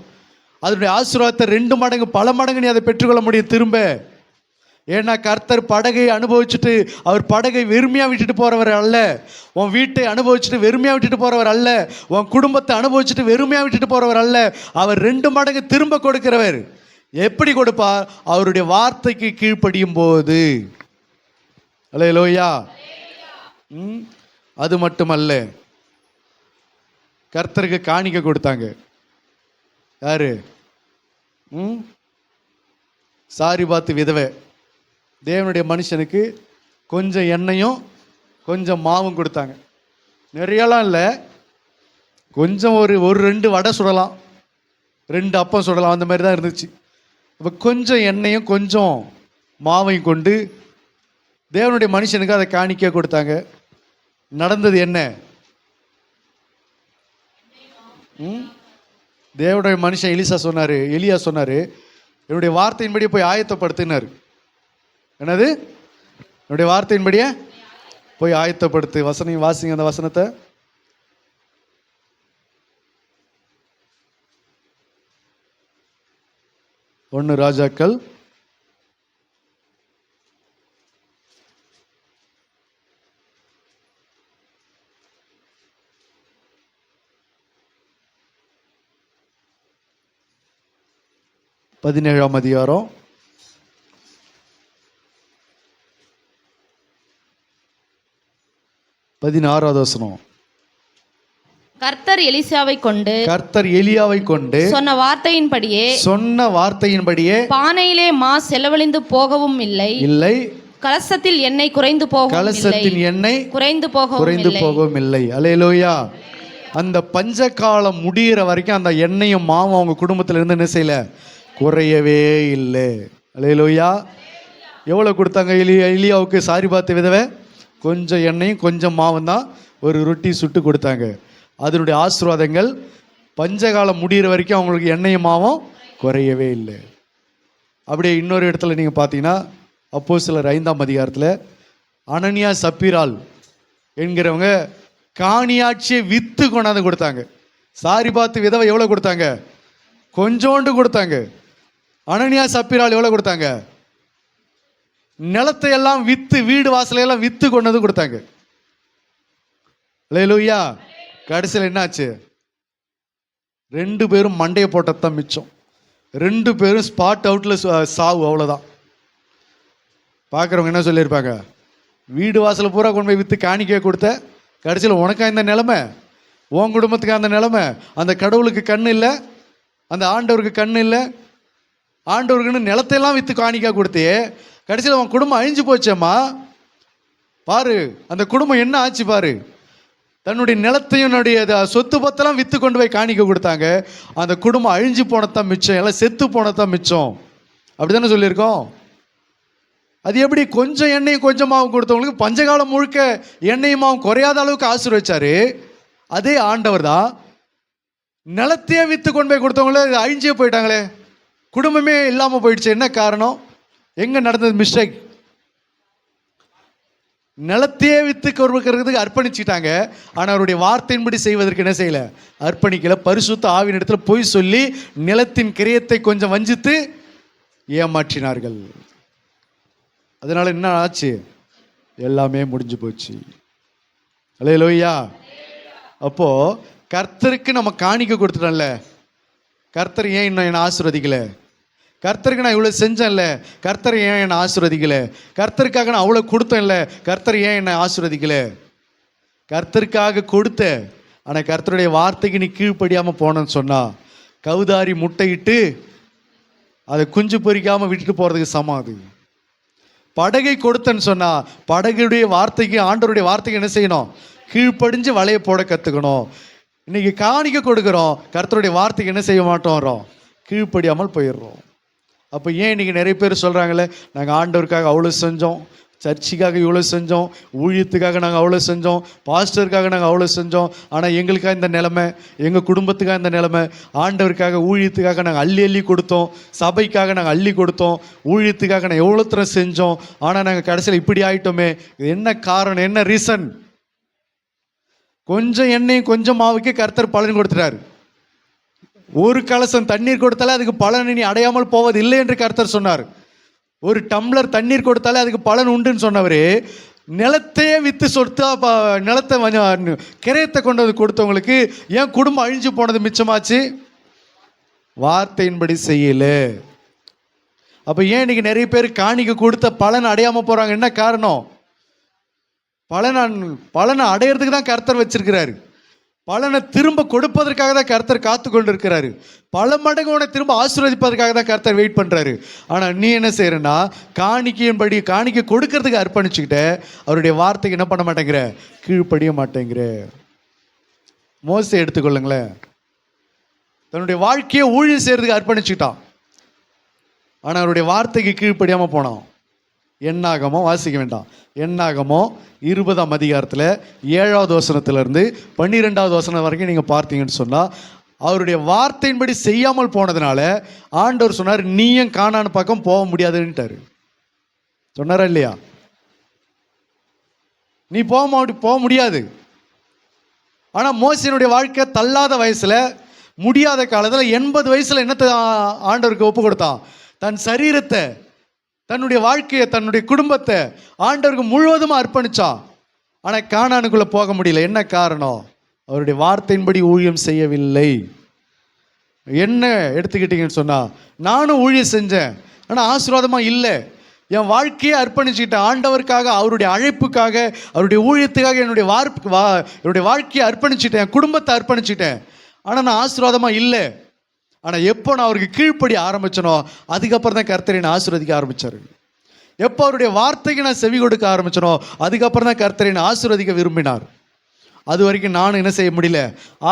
அதனுடைய ஆசீர்வாதத்தை 2 மடங்கு பல மடங்கு நீ அதை பெற்றுக்கொள்ள முடியும் திரும்ப. ஏன்னா கர்த்தர் படகை அனுபவிச்சுட்டு அவர் படகை வெறுமையாக விட்டுட்டு போகிறவர் அல்ல. உன் வீட்டை அனுபவிச்சுட்டு வெறுமையாக விட்டுட்டு போகிறவர் அல்ல. உன் குடும்பத்தை அனுபவிச்சுட்டு வெறுமையாக விட்டுட்டு போகிறவர் அல்ல. அவர் 2 மடங்கு திரும்ப கொடுக்கிறவர். எப்படி கொடுப்பார்? அவருடைய வார்த்தைக்கு கீழ்ப்படியும் போது. அல்லேலூயா. அது மட்டுமல்ல, கர்த்தருக்கு காணிக்கை கொடுத்தாங்க. யாரு? சாரிபாத்து விதவை தேவனுடைய மனுஷனுக்கு கொஞ்சம் எண்ணெயும் கொஞ்சம் மாவும் கொடுத்தாங்க. நிறையலாம் இல்லை, கொஞ்சம் ஒரு 2 வடை சுடலாம், 2 அப்பம் சுடலாம், அந்த மாதிரி தான் இருந்துச்சு. இப்போ கொஞ்சம் எண்ணெயும் கொஞ்சம் மாவையும் கொண்டு தேவனுடைய மனுஷனுக்கு அதை காணிக்க கொடுத்தாங்க. நடந்தது என்ன? தேவனுடைய மனுஷன் எலியா சொன்னார், என்னுடைய வார்த்தையின்படியே போய் ஆயத்தப்படுத்தினார். என்னது? என்னுடைய வார்த்தையின்படியே போய் ஆயத்தப்படுத்து. வசனம் வாசிங்க அந்த வசனத்தை. ஒன்று ராஜாக்கள் 17ஆம் அதிகாரம் 16வது வசனம். கர்த்தர் எலியாவை கொண்டு சொன்ன வார்த்தையின்படியே பானையிலே மா செலவழிந்து போகவும் இல்லை, கலசத்தில் எண்ணெய் குறைந்து போகவும் இல்லை. அல்லேலூயா. அந்த பஞ்ச காலம் முடிகிற வரைக்கும் அந்த எண்ணெயும் மாவும் அவங்க குடும்பத்தில் இருந்து என்ன செய்யல? குறையவே இல்லை. அல்லேலூயா. எவ்வளோ கொடுத்தாங்க எலியாவுக்கு சாரிபாத்து விதவை? கொஞ்சம் எண்ணெயும் கொஞ்சம் மாவும் தான், ஒரு ரொட்டி சுட்டு கொடுத்தாங்க. அதனுடைய ஆசீர்வாதங்கள் பஞ்சகாலம் முடிகிற வரைக்கும் அவங்களுக்கு எண்ணெயும் மாவும் குறையவே இல்லை. அப்படியே இன்னொரு இடத்துல நீங்கள் பார்த்தீங்கன்னா அப்போஸ்தலர் 5ஆம் அதிகாரத்தில் அனனியா சப்பீரால் என்கிறவங்க காணியாட்சியை விற்று கொண்டாந்து கொடுத்தாங்க. சாரிபாத்து விதவை எவ்வளோ கொடுத்தாங்க? கொஞ்சோண்டு கொடுத்தாங்க. அனனியா சப்பீரால் எவ்வளோ கொடுத்தாங்க? நிலத்தை எல்லாம் விற்று, வீடு வாசலையெல்லாம் விற்று கொண்டு வந்து கொடுத்தாங்க. அல்லேலூயா. கடைசியில் என்னாச்சு? 2 பேரும் மண்டையை போட்டதான் மிச்சம். 2 பேரும் ஸ்பாட் அவுட்டில் சாவு, அவ்வளோதான். பார்க்குறவங்க என்ன சொல்லியிருப்பாங்க? வீடு வாசலை பூரா கொண்டு போய் விற்று காணிக்கை கொடுத்த, கடைசியில் உனக்கா இந்த நிலைமை, உன் குடும்பத்துக்கு அந்த நிலைமை, அந்த கடவுளுக்கு கண் இல்லை, அந்த ஆண்டவருக்கு கண் இல்லை. ஆண்டவருக்குன்னு நிலத்தையெல்லாம் விற்று காணிக்கா கொடுத்தே, கடைசியில் அவன் குடும்பம் அழிஞ்சு போச்சேம்மா. பாரு அந்த குடும்பம் என்ன ஆச்சு பாரு. தன்னுடைய நிலத்தையும் சொத்து பத்தெல்லாம் விற்று கொண்டு போய் காணிக்க கொடுத்தாங்க. அந்த குடும்பம் அழிஞ்சு போனதான் மிச்சம், எல்லாம் செத்து போனதான் மிச்சம். அப்படி தானே சொல்லியிருக்கோம். அது எப்படி கொஞ்சம் எண்ணெயும் கொஞ்சம் மாவும் கொடுத்தவங்களுக்கு பஞ்சகாலம் முழுக்க எண்ணெயும் மாவும் குறையாத அளவுக்கு ஆசீர்வதிச்சாரு. அதே ஆண்டவர் தான் நிலத்தையே விற்று கொண்டு போய் கொடுத்தவங்களே அழிஞ்சே போயிட்டாங்களே, குடும்பமே இல்லாமல் போயிடுச்சு. என்ன காரணம்? எங்கே நடந்தது மிஸ்டேக்? நிலத்தையே விற்று கொடுக்கறதுக்கு அர்ப்பணிச்சுட்டாங்க. ஆனால் அவருடைய வார்த்தையின்படி செய்வதற்கு என்ன செய்யலை? அர்ப்பணிக்கல. பரிசுத்த ஆவியின் இடத்துல பொய் சொல்லி நிலத்தின் கிரயத்தை கொஞ்சம் வஞ்சித்து ஏமாற்றினார்கள். அதனால என்ன ஆச்சு? எல்லாமே முடிஞ்சு போச்சு. அல்லேலூயா. அப்போ கர்த்தருக்கு நம்ம காணிக்க கொடுத்துட்டோம்ல, கர்த்தர் ஏன் இன்னும் என்னை ஆசீர்வதிக்கல? கர்த்தருக்கு நான் இவ்வளோ செஞ்சேன்ல, கர்த்தர் ஏன் என்னை ஆசீர்வதிக்கல? கர்த்தருக்காக நான் அவ்வளோ கொடுத்தேன்ல, கர்த்தர் ஏன் என்னை ஆசீர்வதிக்கல? கர்த்தருக்காக கொடுத்த, ஆனால் கர்த்தருடைய வார்த்தைக்கு நீ கீழ்ப்படியாமல் போனேன்னு சொன்னா கவுதாரி முட்டையிட்டு அதை குஞ்சு பொறிக்காமல் விட்டுட்டு போகிறதுக்கு சமம். அது படகை கொடுத்தேன்னு சொன்னா படகுடைய வார்த்தைக்கு, ஆண்டவருடைய வார்த்தைக்கு என்ன செய்யணும்? கீழ்ப்படிஞ்சு வலையை போட கற்றுக்கணும். இன்னைக்கு காணிக்க கொடுக்குறோம், கர்த்தருடைய வார்த்தைக்கு என்ன செய்ய மாட்டோம்? கீழ்ப்படியாமல் போயிடுறோம். அப்போ ஏன் இன்றைக்கி நிறைய பேர் சொல்கிறாங்களே, நாங்கள் ஆண்டவருக்காக அவ்வளோ செஞ்சோம், சர்ச்சுக்காக இவ்வளோ செஞ்சோம், ஊழியத்துக்காக நாங்கள் அவ்வளோ செஞ்சோம், பாஸ்டருக்காக நாங்கள் அவ்வளோ செஞ்சோம், ஆனால் எங்களுக்காக இந்த நிலைமை, எங்கள் குடும்பத்துக்காக இந்த நிலைமை, ஆண்டவருக்காக ஊழியத்துக்காக நாங்கள் அள்ளி அள்ளி கொடுத்தோம், சபைக்காக நாங்கள் அள்ளி கொடுத்தோம், ஊழியத்துக்காக நாங்கள் எவ்வளோ தூரம் செஞ்சோம், ஆனால் நாங்கள் கடைசியில் இப்படி ஆகிட்டோமே. என்ன காரணம்? என்ன ரீசன்? கொஞ்சம் எண்ணெயும் கொஞ்சம் மாவுக்கே கர்த்தர் பலன் கொடுத்துட்டாரு. ஒரு கலசம் தண்ணீர் கொடுத்தாலே அதுக்கு பலன் நீ அடையாமல் போவது இல்லை என்று கர்த்தர் சொன்னார். ஒரு டம்ளர் தண்ணீர் கொடுத்தாலே அதுக்கு பலன் உண்டுன்னு சொன்னவர், நிலத்தையே விற்று சொத்தா நிலத்தை கிரயத்தை கொண்டு வந்து கொடுத்தவங்களுக்கு ஏன் குடும்பம் அழிஞ்சு போனது மிச்சமாச்சு? வார்த்தையின்படி செய்யல. அப்போ ஏன் இன்னைக்கு நிறைய பேர் காணிக்க கொடுத்த பலன் அடையாமல் போகிறாங்க? என்ன காரணம்? பலனை அடையிறதுக்கு தான் கர்த்தர் வச்சிருக்கிறாரு. பலனை திரும்ப கொடுப்பதற்காக தான் கர்த்தர் காத்து கொண்டு இருக்கிறாரு. பல மடங்கு உன்னை திரும்ப ஆசீர்வதிப்பதற்காக தான் கர்த்தர் வெயிட் பண்ணுறாரு. ஆனால் நீ என்ன செய்யறன்னா, காணிக்கையின்படி காணிக்கை கொடுக்கறதுக்கு அர்ப்பணிச்சுக்கிட்ட அவருடைய வார்த்தைக்கு என்ன பண்ண மாட்டேங்கிற? கீழ்ப்படிய மாட்டேங்கிற. மோசே எடுத்துக்கொள்ளுங்களேன், தன்னுடைய வாழ்க்கையை ஊழியம் செய்யறதுக்கு அர்ப்பணிச்சுக்கிட்டான், ஆனால் அவருடைய வார்த்தைக்கு கீழ்ப்படியாமல் போனான். எண்ணாகமோ வாசிக்க வேண்டாம், எண்ணாகமோ 20ஆம் அதிகாரத்தில் 7வது வசனத்திலிருந்து 12வது வசனம் வரைக்கும் நீங்கள் பார்த்தீங்கன்னு சொன்னால், அவருடைய வார்த்தையின்படி செய்யாமல் போனதுனால ஆண்டவர் சொன்னார், நீயும் கானான் பக்கம் போக முடியாதுன்ட்டாரு. சொன்னாரா இல்லையா? நீ போக முடியாது. ஆனால் மோசேனுடைய வாழ்க்கை தள்ளாத வயசில், முடியாத காலத்தில் 80 வயசில் என்னத்தை ஆண்டவருக்கு ஒப்பு கொடுத்தான்? தன் சரீரத்தை, தன்னுடைய வாழ்க்கையை, தன்னுடைய குடும்பத்தை ஆண்டவருக்கு முழுவதும் அர்ப்பணிச்சான். ஆனால் கானானுக்குள்ளே போக முடியல. என்ன காரணம்? அவருடைய வார்த்தையின்படி ஊழியம் செய்யவில்லை. என்ன எடுத்துக்கிட்டீங்கன்னு சொன்னால், நானும் ஊழியம் செஞ்சேன், ஆனால் ஆசீர்வாதமாக இல்லை. என் வாழ்க்கையை அர்ப்பணிச்சுக்கிட்டேன் ஆண்டவருக்காக, அவருடைய அழைப்புக்காக, அவருடைய ஊழியத்துக்காக என்னுடைய வாழ்க்கையை அர்ப்பணிச்சுட்டேன், என் குடும்பத்தை அர்ப்பணிச்சுட்டேன், ஆனால் நான் ஆசீர்வாதமாக இல்லை. ஆனால் எப்போ நான் அவருக்கு கீழ்ப்படி ஆரம்பிச்சனோ அதுக்கப்புறம் தான் கர்த்தரை நான் ஆசீர்வதிக்க ஆரம்பித்தார். எப்போ அவருடைய வார்த்தைக்கு நான் செவி கொடுக்க ஆரம்பிச்சனோ அதுக்கப்புறம் தான் கர்த்தரை நான் ஆசீர்வதிக்க விரும்பினார். அது வரைக்கும் நானும் என்ன செய்ய முடியல,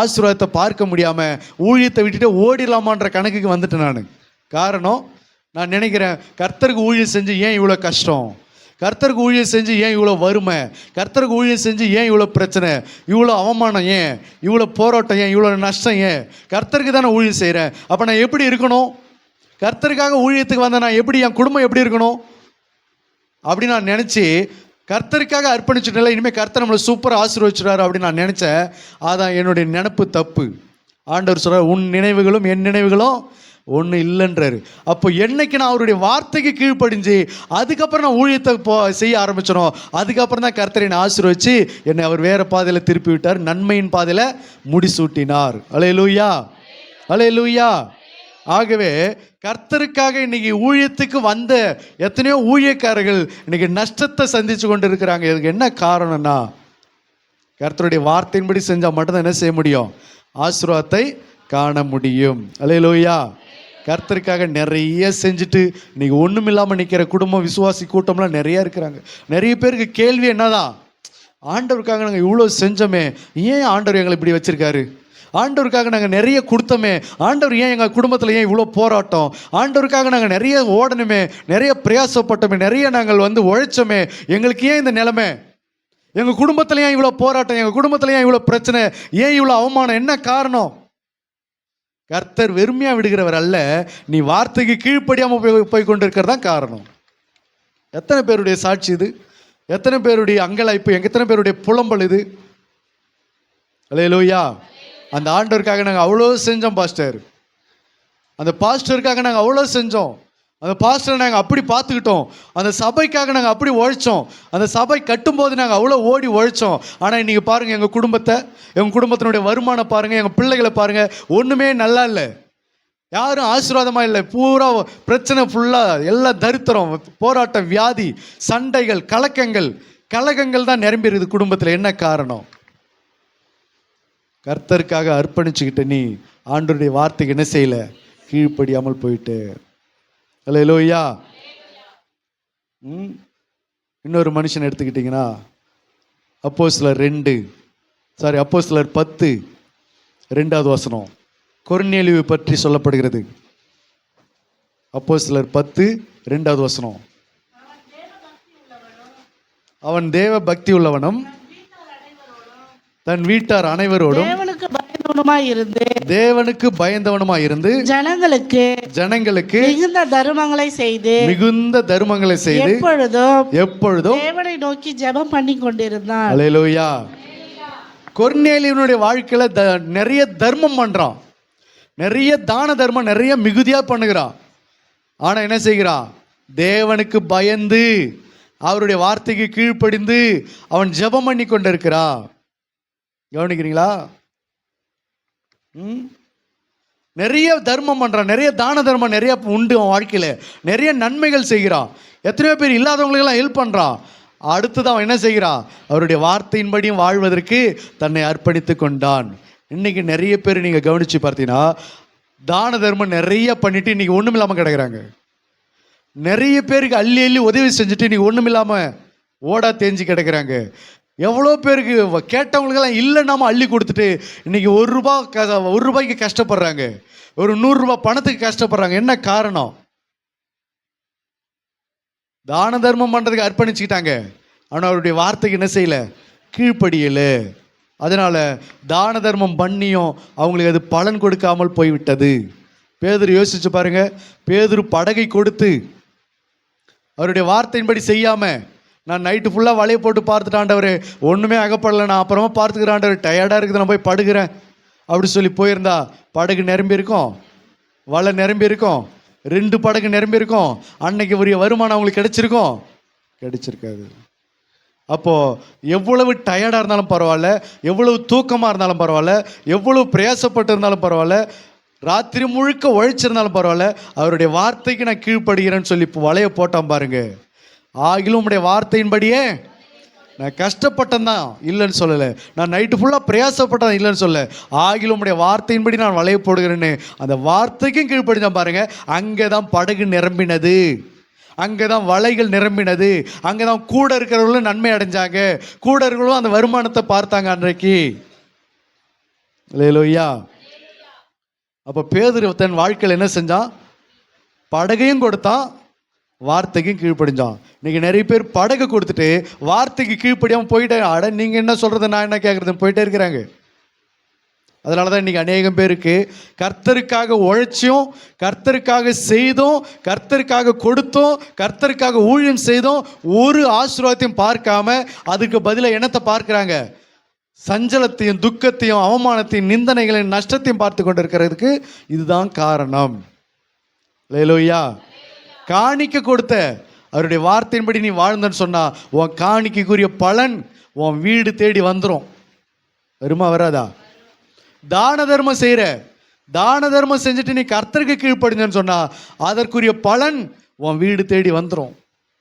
ஆசீர்வாதத்தை பார்க்க முடியாமல் ஊழியத்தை விட்டுட்டு ஓடிடலாமான்ற கணக்குக்கு வந்துட்டேன் நான். காரணம், நான் நினைக்கிறேன், கர்த்தருக்கு ஊழியம் செஞ்சு ஏன் இவ்வளோ கஷ்டம், கர்த்தருக்கு ஊழியம் செஞ்சு ஏன் இவ்வளோ வறுமை, கர்த்தருக்கு ஊழியம் செஞ்சு ஏன் இவ்வளோ பிரச்சனை, இவ்வளோ அவமானம் ஏன், இவ்வளோ போராட்டம் ஏன், இவ்வளோ நஷ்டம் ஏன்? கர்த்தருக்கு தானே ஊழியம் செய்கிறேன், அப்போ நான் எப்படி இருக்கணும்? கர்த்தருக்காக ஊழியத்துக்கு வந்தேன், நான் எப்படி, என் குடும்பம் எப்படி இருக்கணும் அப்படின்னு நான் நினச்சி கர்த்தருக்காக அர்ப்பணிச்சுட்டல, இனிமேல் கர்த்தர் நம்மளை சூப்பராக ஆசீர்வதிச்சுறாரு அப்படின்னு நான் நினச்சேன். அதான் என்னுடைய நினப்பு தப்பு. ஆண்டவர் சொல்கிறார், உன் நினைவுகளும் என் நினைவுகளும் ஒன்று இல்லைன்றாரு. அப்போ என்னைக்கு நான் அவருடைய வார்த்தைக்கு கீழ்ப்படிஞ்சு அதுக்கப்புறம் நான் ஊழியத்தை செய்ய ஆரம்பிச்சனோ அதுக்கப்புறம் தான் கர்த்தரை ஆசீர்வதிச்சு என்னை அவர் வேறு பாதையில் திருப்பி விட்டார், நன்மையின் பாதையில் முடிசூட்டினார். அல்லேலூயா, அல்லேலூயா. ஆகவே கர்த்தருக்காக இன்னைக்கு ஊழியத்துக்கு வந்த எத்தனையோ ஊழியக்காரர்கள் இன்னைக்கு நஷ்டத்தை சந்திச்சு கொண்டு இருக்கிறாங்க. இதுக்கு என்ன காரணம்னா, கர்த்தருடைய வார்த்தையின்படி செஞ்சால் மட்டும்தான் என்ன செய்ய முடியும், ஆசீர்வாதத்தை காண முடியும். அல்லேலூயா. கர்த்தருக்காக நிறைய செஞ்சுட்டு இன்னைக்கு ஒன்றும் இல்லாமல் நிற்கிற குடும்பம், விசுவாசி கூட்டம்லாம் நிறைய இருக்கிறாங்க. நிறைய பேருக்கு கேள்வி என்னதான், ஆண்டவருக்காக நாங்கள் இவ்வளோ செஞ்சோமே, ஏன் ஆண்டவர் எங்களை இப்படி வச்சிருக்காரு? ஆண்டவருக்காக நாங்கள் நிறைய கொடுத்தோமே, ஆண்டவர் ஏன் எங்கள் குடும்பத்தில் ஏன் இவ்வளோ போராட்டம்? ஆண்டவருக்காக நாங்கள் நிறைய ஓடணுமே, நிறைய பிரயாசப்பட்டோமே, நிறைய நாங்கள் உழைச்சோமே, எங்களுக்கு ஏன் இந்த நிலைமை? எங்கள் குடும்பத்தில் ஏன் இவ்வளோ போராட்டம்? எங்கள் குடும்பத்தில் ஏன் இவ்வளோ பிரச்சனை? ஏன் இவ்வளோ அவமானம்? என்ன காரணம்? கர்த்தர் வெறுமையாக விடுகிறவர் அல்ல, நீ வார்த்தைக்கு கீழ்ப்படியாமல் போய் கொண்டிருக்கிறதான் காரணம். எத்தனை பேருடைய சாட்சி இது? எத்தனை பேருடைய அங்கலாய்ப்பு, எத்தனை பேருடைய புலம்பல் இது? அல்லேலூயா. அந்த ஆண்டவருக்காக நாங்கள் அவ்வளோ செஞ்சோம் பாஸ்டர், அந்த பாஸ்டருக்காக நாங்கள் அவ்வளோ செஞ்சோம், அந்த பாஸ்டரை நாங்கள் அப்படி பார்த்துக்கிட்டோம், அந்த சபைக்காக நாங்கள் அப்படி உழைச்சோம், அந்த சபை கட்டும்போது நாங்கள் அவ்வளோ ஓடி உழைச்சோம். ஆனால் இன்றைக்கி பாருங்கள், எங்கள் குடும்பத்தை, எங்கள் குடும்பத்தினுடைய வருமானம் பாருங்கள், எங்கள் பிள்ளைகளை பாருங்கள், ஒன்றுமே நல்லா இல்லை, யாரும் ஆசீர்வாதமாக இல்லை, பூரா பிரச்சனை, ஃபுல்லாக எல்லாம் தரித்திரம், போராட்டம், வியாதி, சண்டைகள், கலக்கங்கள் தான் நிரம்பிடுது குடும்பத்தில். என்ன காரணம்? கர்த்தருக்காக அர்ப்பணிச்சுக்கிட்ட நீ ஆண்டவருடைய வார்த்தைக்கு என்ன செய்யல? கீழ்ப்படியாமல் போயிட்டு. அல்லேலூயா. இன்னொரு மனுஷன் எடுத்துக்கிட்டிங்கன்னா அப்போஸ்தலர் 10:2 கொர்நேலியுவை பற்றி சொல்லப்படுகிறது. அப்போஸ்தலர் 10:2 அவன் தேவ பக்தி உள்ளவனும் தன் வீட்டார் அனைவரோடும் தேவனுக்கு பயந்தவனுமாய் இருந்து ஜனங்களுக்கு மிகுந்த தருமங்களை செய்து எப்பொழுதும் தேவனை நோக்கி ஜெபம் பண்ணி கொண்டிருந்தான். அல்லேலூயா. கொர்நேலியுனுடைய வாழ்க்கையில நிறைய தர்மம் பண்றான், நிறைய தான தர்மம், நிறைய மிகுதியா பண்ணுகிறான். ஆனா என்ன செய்கிறான்? தேவனுக்கு பயந்து அவருடைய வார்த்தைக்கு கீழ்ப்படிந்து அவன் ஜெபம் பண்ணி கொண்டிருக்கிறான். கவனிக்கிறீங்களா? நிறைய தர்மம் பண்றான், நிறைய தான தர்மம் நிறைய உண்டு அவன் வாழ்க்கையில, நிறைய நன்மைகள் செய்கிறான், எத்தனையோ பேர் இல்லாதவங்களுக்கெல்லாம் ஹெல்ப் பண்றான். அடுத்ததான் அவன் என்ன செய்கிறான்? அவருடைய வார்த்தையின்படியும் வாழ்வதற்கு தன்னை அர்ப்பணித்து கொண்டான். இன்னைக்கு நிறைய பேர் நீங்க கவனிச்சு பார்த்தீங்கன்னா தான தர்மம் நிறைய பண்ணிட்டு இன்னைக்கு ஒண்ணும் இல்லாம கிடக்குறாங்க. நிறைய பேருக்கு அள்ளி உதவி செஞ்சுட்டு இன்னைக்கு ஒண்ணும் இல்லாம ஓடா தேஞ்சு கிடக்குறாங்க. எவ்வளோ பேருக்கு கேட்டவங்களுக்கெல்லாம் இல்லைன்னாம அள்ளி கொடுத்துட்டு இன்னைக்கு ஒரு ரூபாய்க்கு கஷ்டப்படுறாங்க, ஒரு 100 ரூபாய் பணத்துக்கு கஷ்டப்படுறாங்க. என்ன காரணம்? தான தர்மம் பண்றதுக்கு அர்ப்பணிச்சுக்கிட்டாங்க, ஆனால் அவருடைய வார்த்தைக்கு என்ன செய்யல? கீழ்ப்படியல. அதனால தான தர்மம் பண்ணியும் அவங்களுக்கு அது பலன் கொடுக்காமல் போய்விட்டது. பேதுரு யோசிச்சு பாருங்க, பேதுரு படகை கொடுத்து அவருடைய வார்த்தையின்படி செய்யாம, நான் நைட்டு ஃபுல்லாக வலையை போட்டு பார்த்துட்டாண்டவர், ஒன்றுமே அகப்படலை, நான் அப்புறமா பார்த்துக்கிறாண்டவர், டயர்டாக இருக்குது, நான் போய் படுகிறேன் அப்படி சொல்லி போயிருந்தா படகு நிரம்பி இருக்கும், வலை நிரம்பி இருக்கும், 2 படகு நிரம்பி இருக்கும், அன்னைக்கு உரிய வருமானம் அவங்களுக்கு கிடைச்சிருக்காது. அப்போது எவ்வளவு டயர்டாக இருந்தாலும் பரவாயில்ல, எவ்வளவு தூக்கமாக இருந்தாலும் பரவாயில்ல, எவ்வளவு பிரயாசப்பட்டு இருந்தாலும் பரவாயில்ல, ராத்திரி முழுக்க உழைச்சிருந்தாலும் பரவாயில்ல, அவருடைய வார்த்தைக்கு நான் கீழ்ப்படுகிறேன்னு சொல்லி இப்போ வலையை போட்டான் பாருங்க. ஆகிலும் உம்முடைய வார்த்தையின்படியே நான் கஷ்டப்பட்டேன் தான் இல்லைன்னு சொல்லலை, நான் நைட்டு ஃபுல்லாக பிரயாசப்பட்டேன் இல்லைன்னு சொல்ல, ஆகிலும் உம்முடைய வார்த்தையின்படி நான் வலையை போடுகிறேன்னு அந்த வார்த்தைக்கும் கீழ்ப்படிதான் பாருங்க. அங்கே தான் படகு நிரம்பினது, அங்கே தான் வலைகள் நிரம்பினது, அங்கே தான் கூட இருக்கிறவர்களும் நன்மை அடைஞ்சாங்க, கூட இருக்கிறவங்களும் அந்த வருமானத்தை பார்த்தாங்க அன்றைக்கு. அல்லேலூயா. அப்போ பேதுரு தன் வாழ்க்கையில் என்ன செஞ்சான்? படகையும் கொடுத்தான், வார்த்தைக்கும் கீழ்ப்படிஞ்சான். இன்னைக்கு நிறைய பேர் படகு கொடுத்துட்டு வார்த்தைக்கு கீழ்ப்படியாமல் போயிட்டே, அட நீங்கள் என்ன சொல்கிறது, நான் என்ன கேட்குறதுன்னு போயிட்டே இருக்கிறாங்க. அதனால தான் இன்றைக்கி அநேகம் பேருக்கு கர்த்தருக்காக உழைச்சியும், கர்த்தருக்காக செய்தோம், கர்த்தருக்காக கொடுத்தோம், கர்த்தருக்காக ஊழியம் செய்தோம், ஒரு ஆசீர்வாதத்தையும் பார்க்காம அதுக்கு பதிலாக என்னத்தை பார்க்குறாங்க? சஞ்சலத்தையும், துக்கத்தையும், அவமானத்தையும், நிந்தனைகளையும், நஷ்டத்தையும் பார்த்து கொண்டு இருக்கிறதுக்கு இதுதான் காரணம். அல்லேலூயா. காணிக்க கொடுத்த அவருடைய வார்த்தையின்படி நீ வாழ்ந்தன்னு சொன்னா உன் காணிக்கைக்குரிய பலன் உன் வீடு தேடி வந்துடும். வருமா வராதா? தான தர்மம் செய்கிற, தான தர்மம் செஞ்சுட்டு நீ கர்த்தருக்கு கீழ்ப்படிஞ்சன்னு சொன்னா அதற்குரிய பலன் உன் வீடு தேடி வந்துடும்,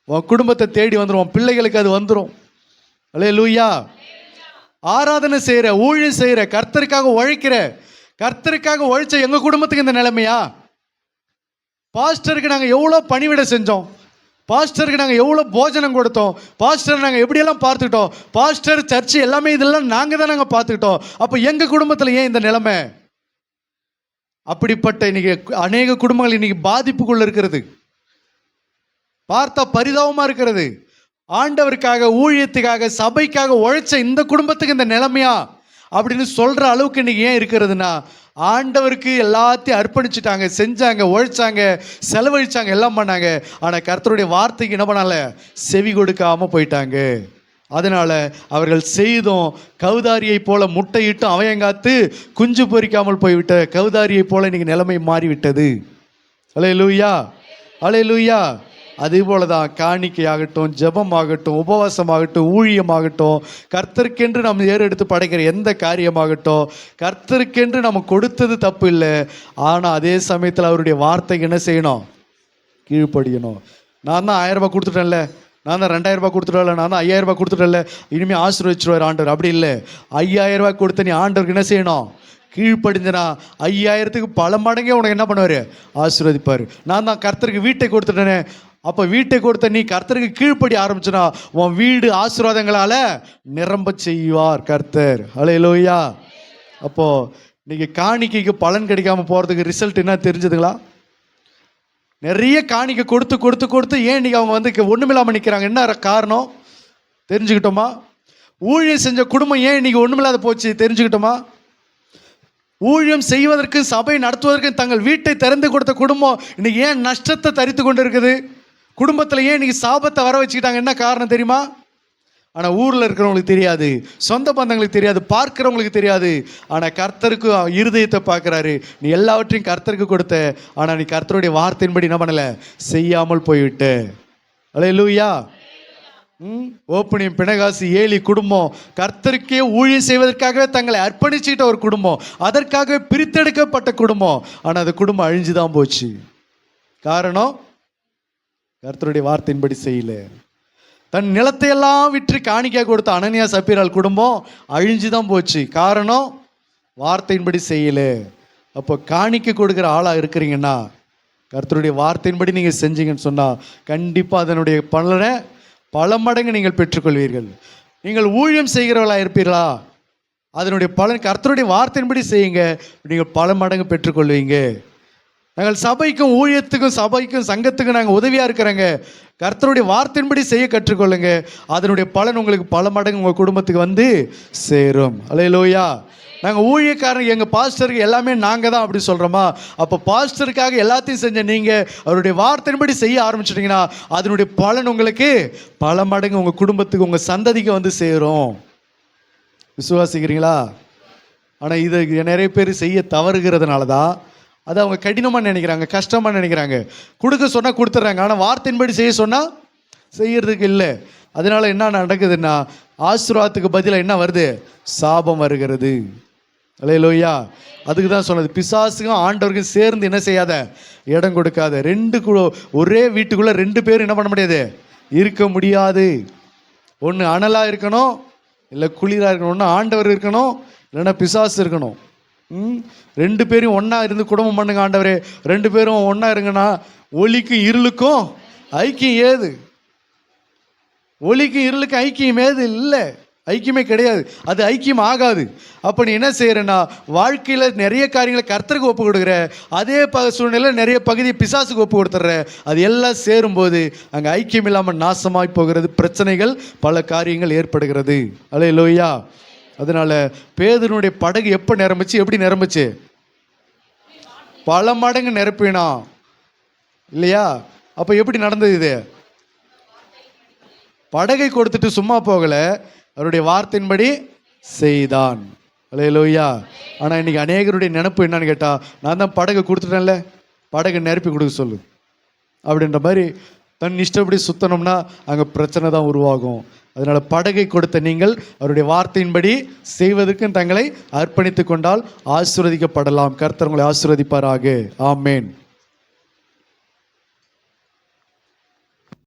உன் குடும்பத்தை தேடி வந்துடும், உன் பிள்ளைகளுக்கு அது வந்துடும். அல்லேலூயா. ஆராதனை செய்கிற, ஊழியம் செய்கிற, கர்த்தருக்காக உழைக்கிற, கர்த்தருக்காக உழைச்ச எங்கள் குடும்பத்துக்கு இந்த நிலைமையா? பாஸ்டருக்கு நாங்கள் எவ்வளோ பணிவிடை செஞ்சோம், பாஸ்டருக்கு நாங்கள் எவ்வளோ போஜனம் கொடுத்தோம், பாஸ்டர் நாங்கள் எப்படியெல்லாம் பார்த்துக்கிட்டோம், பாஸ்டர் சர்ச்சு எல்லாமே இதெல்லாம் நாங்கள் தான் நாங்கள் பார்த்துக்கிட்டோம். அப்போ எங்கள் குடும்பத்தில் ஏன் இந்த நிலைமை? அப்படிப்பட்ட இன்னைக்கு அநேக குடும்பங்கள் இன்னைக்கு பாதிப்புக்குள்ள இருக்கிறது, பார்த்தா பரிதாபமாக இருக்கிறது. ஆண்டவருக்காக, ஊழியத்துக்காக, சபைக்காக உழைச்ச இந்த குடும்பத்துக்கு இந்த நிலைமையா அப்படின்னு சொல்கிற அளவுக்கு இன்னைக்கு ஏன் இருக்கிறதுனா, ஆண்டவருக்கு எல்லாத்தையும் அர்ப்பணிச்சுட்டாங்க, செஞ்சாங்க, உழைச்சாங்க, செலவழிச்சாங்க, எல்லாம் பண்ணாங்க. ஆனால் கர்த்தருடைய வார்த்தைக்கு என்ன பண்ணால, செவி கொடுக்காமல் போயிட்டாங்க. அதனால் அவர்கள் செய்தும் கௌதாரியை போல முட்டையிட்டும் அவயங்காத்து குஞ்சு பொறிக்காமல் போய்விட்ட கௌதாரியை போல இன்னைக்கு நிலைமை மாறிவிட்டது. அல்லேலூயா, அல்லேலூயா. அதே போல தான் காணிக்கையாகட்டும், ஜெபமாகட்டும், உபவாசமாகட்டும், ஊழியமாகட்டும், கர்த்தருக்கென்று நம்ம ஏறெடுத்து படைக்கிற எந்த காரியமாகட்டும், கர்த்தருக்கென்று நம்ம கொடுத்தது தப்பு இல்லை. ஆனால் அதே சமயத்தில் அவருடைய வார்த்தைக்கு என்ன செய்யணும்? கீழ்ப்படியணும். நான் தான் 1000 ரூபாய் கொடுத்துட்டேன்ல, நான் தான் 2000 ரூபாய் கொடுத்துட்டேன்ல, நான் தான் 5000 ரூபாய் கொடுத்துட்டேன்ல, இனிமேல் ஆசீர்வதிச்சிருவார் ஆண்டவர். அப்படி இல்லை. 5000 ரூபாய் கொடுத்த நீ ஆண்டவருக்கு என்ன செய்யணும்? கீழ்ப்படிஞ்சனா 5000த்துக்கு பல மடங்கே உனக்கு என்ன பண்ணுவார்? ஆசீர்வதிப்பார். நான் தான் கர்த்தருக்கு வீட்டை கொடுத்துட்டேனே, அப்போ வீட்டை கொடுத்த நீ கர்த்தருக்கு கீழ்ப்படி ஆரம்பிச்சுனா உன் வீடு ஆசீர்வாதங்களால் நிரம்ப செய்வார் கர்த்தர். அல்லேலூயா. அப்போது இன்னைக்கு காணிக்கைக்கு பலன் கிடைக்காம போகிறதுக்கு ரிசல்ட் என்ன தெரிஞ்சுதுங்களா? நிறைய காணிக்கை கொடுத்து கொடுத்து கொடுத்து ஏன் இன்னைக்கு அவங்க வந்து ஒன்றுமில்லாமல் நிற்கிறாங்க? என்ன காரணம் தெரிஞ்சுக்கிட்டோமா? ஊழியம் செஞ்ச குடும்பம் ஏன் இன்னைக்கு ஒன்றுமில்லாத போச்சு தெரிஞ்சுக்கிட்டோமா? ஊழியம் செய்வதற்கு, சபை நடத்துவதற்கு தங்கள் வீட்டை திறந்து கொடுத்த குடும்பம் இன்னைக்கு ஏன் நஷ்டத்தை தரித்து கொண்டு இருக்குது? குடும்பத்தில் ஏன் இன்னைக்கு சாபத்தை வர வச்சுக்கிட்டாங்க? என்ன காரணம் தெரியுமா? ஆனால் ஊரில் இருக்கிறவங்களுக்கு தெரியாது, சொந்த பந்தங்களுக்கு தெரியாது, பார்க்குறவங்களுக்கு தெரியாது. ஆனால் கர்த்தருக்கு இருதயத்தை பார்க்குறாரு. நீ எல்லாவற்றையும் கர்த்தருக்கு கொடுத்த, ஆனால் நீ கர்த்தருடைய வார்த்தையின்படி என்ன பண்ணலை, செய்யாமல் போய்விட்ட. அல்லேலூயா. ஓப்பனியம், பிணகாசி, ஏலி குடும்பம் கர்த்தருக்கே ஊழியம் செய்வதற்காகவே தங்களை அர்ப்பணிச்சுக்கிட்ட ஒரு குடும்பம், அதற்காகவே பிரித்தெடுக்கப்பட்ட குடும்பம். ஆனால் அந்த குடும்பம் அழிஞ்சு தான் போச்சு. காரணம், கர்த்தருடைய வார்த்தையின்படி செய்யல. தன் நிலத்தையெல்லாம் விற்று காணிக்கை கொடுத்த அனனியா சப்பீரால் குடும்பம் அழிஞ்சு தான் போச்சு. காரணம், வார்த்தையின்படி செய்யல. அப்போ காணிக்கை கொடுக்குற ஆளாக இருக்கிறீங்கன்னா, கர்த்தருடைய வார்த்தையின்படி நீங்கள் செஞ்சீங்கன்னு சொன்னால் கண்டிப்பாக அதனுடைய பலனை பல மடங்கு நீங்கள் பெற்றுக்கொள்வீர்கள். நீங்கள் ஊழியம் செய்கிறவர்களாக இருப்பீர்களா? அதனுடைய பலன் கர்த்தருடைய வார்த்தையின்படி செய்யுங்க, நீங்கள் பல மடங்கு பெற்றுக்கொள்வீங்க. நாங்கள் சபைக்கும் ஊழியத்துக்கும் சபைக்கும் சங்கத்துக்கும் நாங்கள் உதவியாக இருக்கிறோங்க, கர்த்தருடைய வார்த்தையின்படி செய்ய கற்றுக்கொள்ளுங்க. அதனுடைய பலன் உங்களுக்கு பல மடங்கு உங்கள் குடும்பத்துக்கு வந்து சேரும். அல்லேலூயா. நாங்கள் ஊழியக்காரங்க, எங்கள் பாஸ்டருக்கு எல்லாமே நாங்கள் தான் அப்படி சொல்கிறோமா? அப்போ பாஸ்டருக்காக எல்லாத்தையும் செஞ்ச நீங்கள் அவருடைய வார்த்தையின்படி செய்ய ஆரம்பிச்சிட்டிங்கன்னா அதனுடைய பலன் உங்களுக்கு பல மடங்கு உங்கள் குடும்பத்துக்கு, உங்கள் சந்ததிக்கு வந்து சேரும். விசுவாசிக்கிறீங்களா? ஆனால் இதை நிறைய பேர் செய்ய தவறுகிறதுனால தான் அதை அவங்க கடினமாக நினைக்கிறாங்க, கஷ்டமாக நினைக்கிறாங்க. கொடுக்க சொன்னால் கொடுத்துட்றாங்க, ஆனால் வார்த்தையின்படி செய்ய சொன்னால் செய்யறதுக்கு இல்லை. அதனால என்ன நடக்குதுன்னா, ஆசீர்வாதத்துக்கு பதிலாக என்ன வருது? சாபம் வருகிறது. அல்லேலூயா. அதுக்கு தான் சொன்னது, பிசாசுக்கும் ஆண்டவருக்கும் சேர்ந்து என்ன செய்யாத, இடம் கொடுக்காத. ஒரே வீட்டுக்குள்ளே 2 பேர் என்ன பண்ண முடியாது, இருக்க முடியாது. ஒன்று அனலாக இருக்கணும், இல்லை குளிராக இருக்கணும். ஒன்று ஆண்டவர் இருக்கணும், இல்லைன்னா பிசாசு இருக்கணும். 2 பேரும் ஒன்றா இருந்து குடும்பம் பண்ணுங்க ஆண்டவரே. 2 பேரும் ஒன்றா இருங்கன்னா ஒளிக்கும் இருளுக்கும் ஐக்கியம் ஏது? ஒளிக்கும் இருளுக்கும் ஐக்கியம் ஏது? இல்லை, ஐக்கியமே கிடையாது. அது ஐக்கியம் ஆகாது. அப்போ நீ என்ன செய்கிறேன்னா, வாழ்க்கையில் நிறைய காரியங்களை கர்த்தருக்கு ஒப்பு கொடுக்குற, அதே சூழ்நிலையில் நிறைய பகுதியை பிசாசுக்கு ஒப்பு கொடுத்துட்ற. அது எல்லாம் சேரும்போது அங்கே ஐக்கியம் இல்லாமல் நாசமாய் போகிறது, பிரச்சனைகள், பல காரியங்கள் ஏற்படுகிறது. அல்லேலூயா. அதனால் பேதுருனுடைய படகு எப்போ நிரம்பிச்சு, எப்படி நிரம்பிச்சு? பல மடங்கு நிரப்பினா இல்லையா? அப்போ எப்படி நடந்தது இது? படகை கொடுத்துட்டு சும்மா போகலை, அவருடைய வார்த்தையின்படி செய்தான். அல்லேலூயா. ஆனால் இன்னைக்கு அநேகருடைய நினைப்பு என்னன்னு கேட்டால், நான் தான் படகை கொடுத்துட்டேன்ல, படகை நிரப்பி கொடுக்க சொல்லு அப்படின்ற மாதிரி தன் இஷ்டப்படி சுத்தணும்னா அங்கே பிரச்சனை தான் உருவாகும். அதனால் படகை கொடுத்த நீங்கள் அவருடைய வார்த்தையின்படி செய்வதற்கு தங்களை அர்ப்பணித்து கொண்டால் ஆசீர்வதிக்கப்படலாம். கர்த்தர் உங்களை ஆசீர்வதிப்பாராக. ஆமேன்.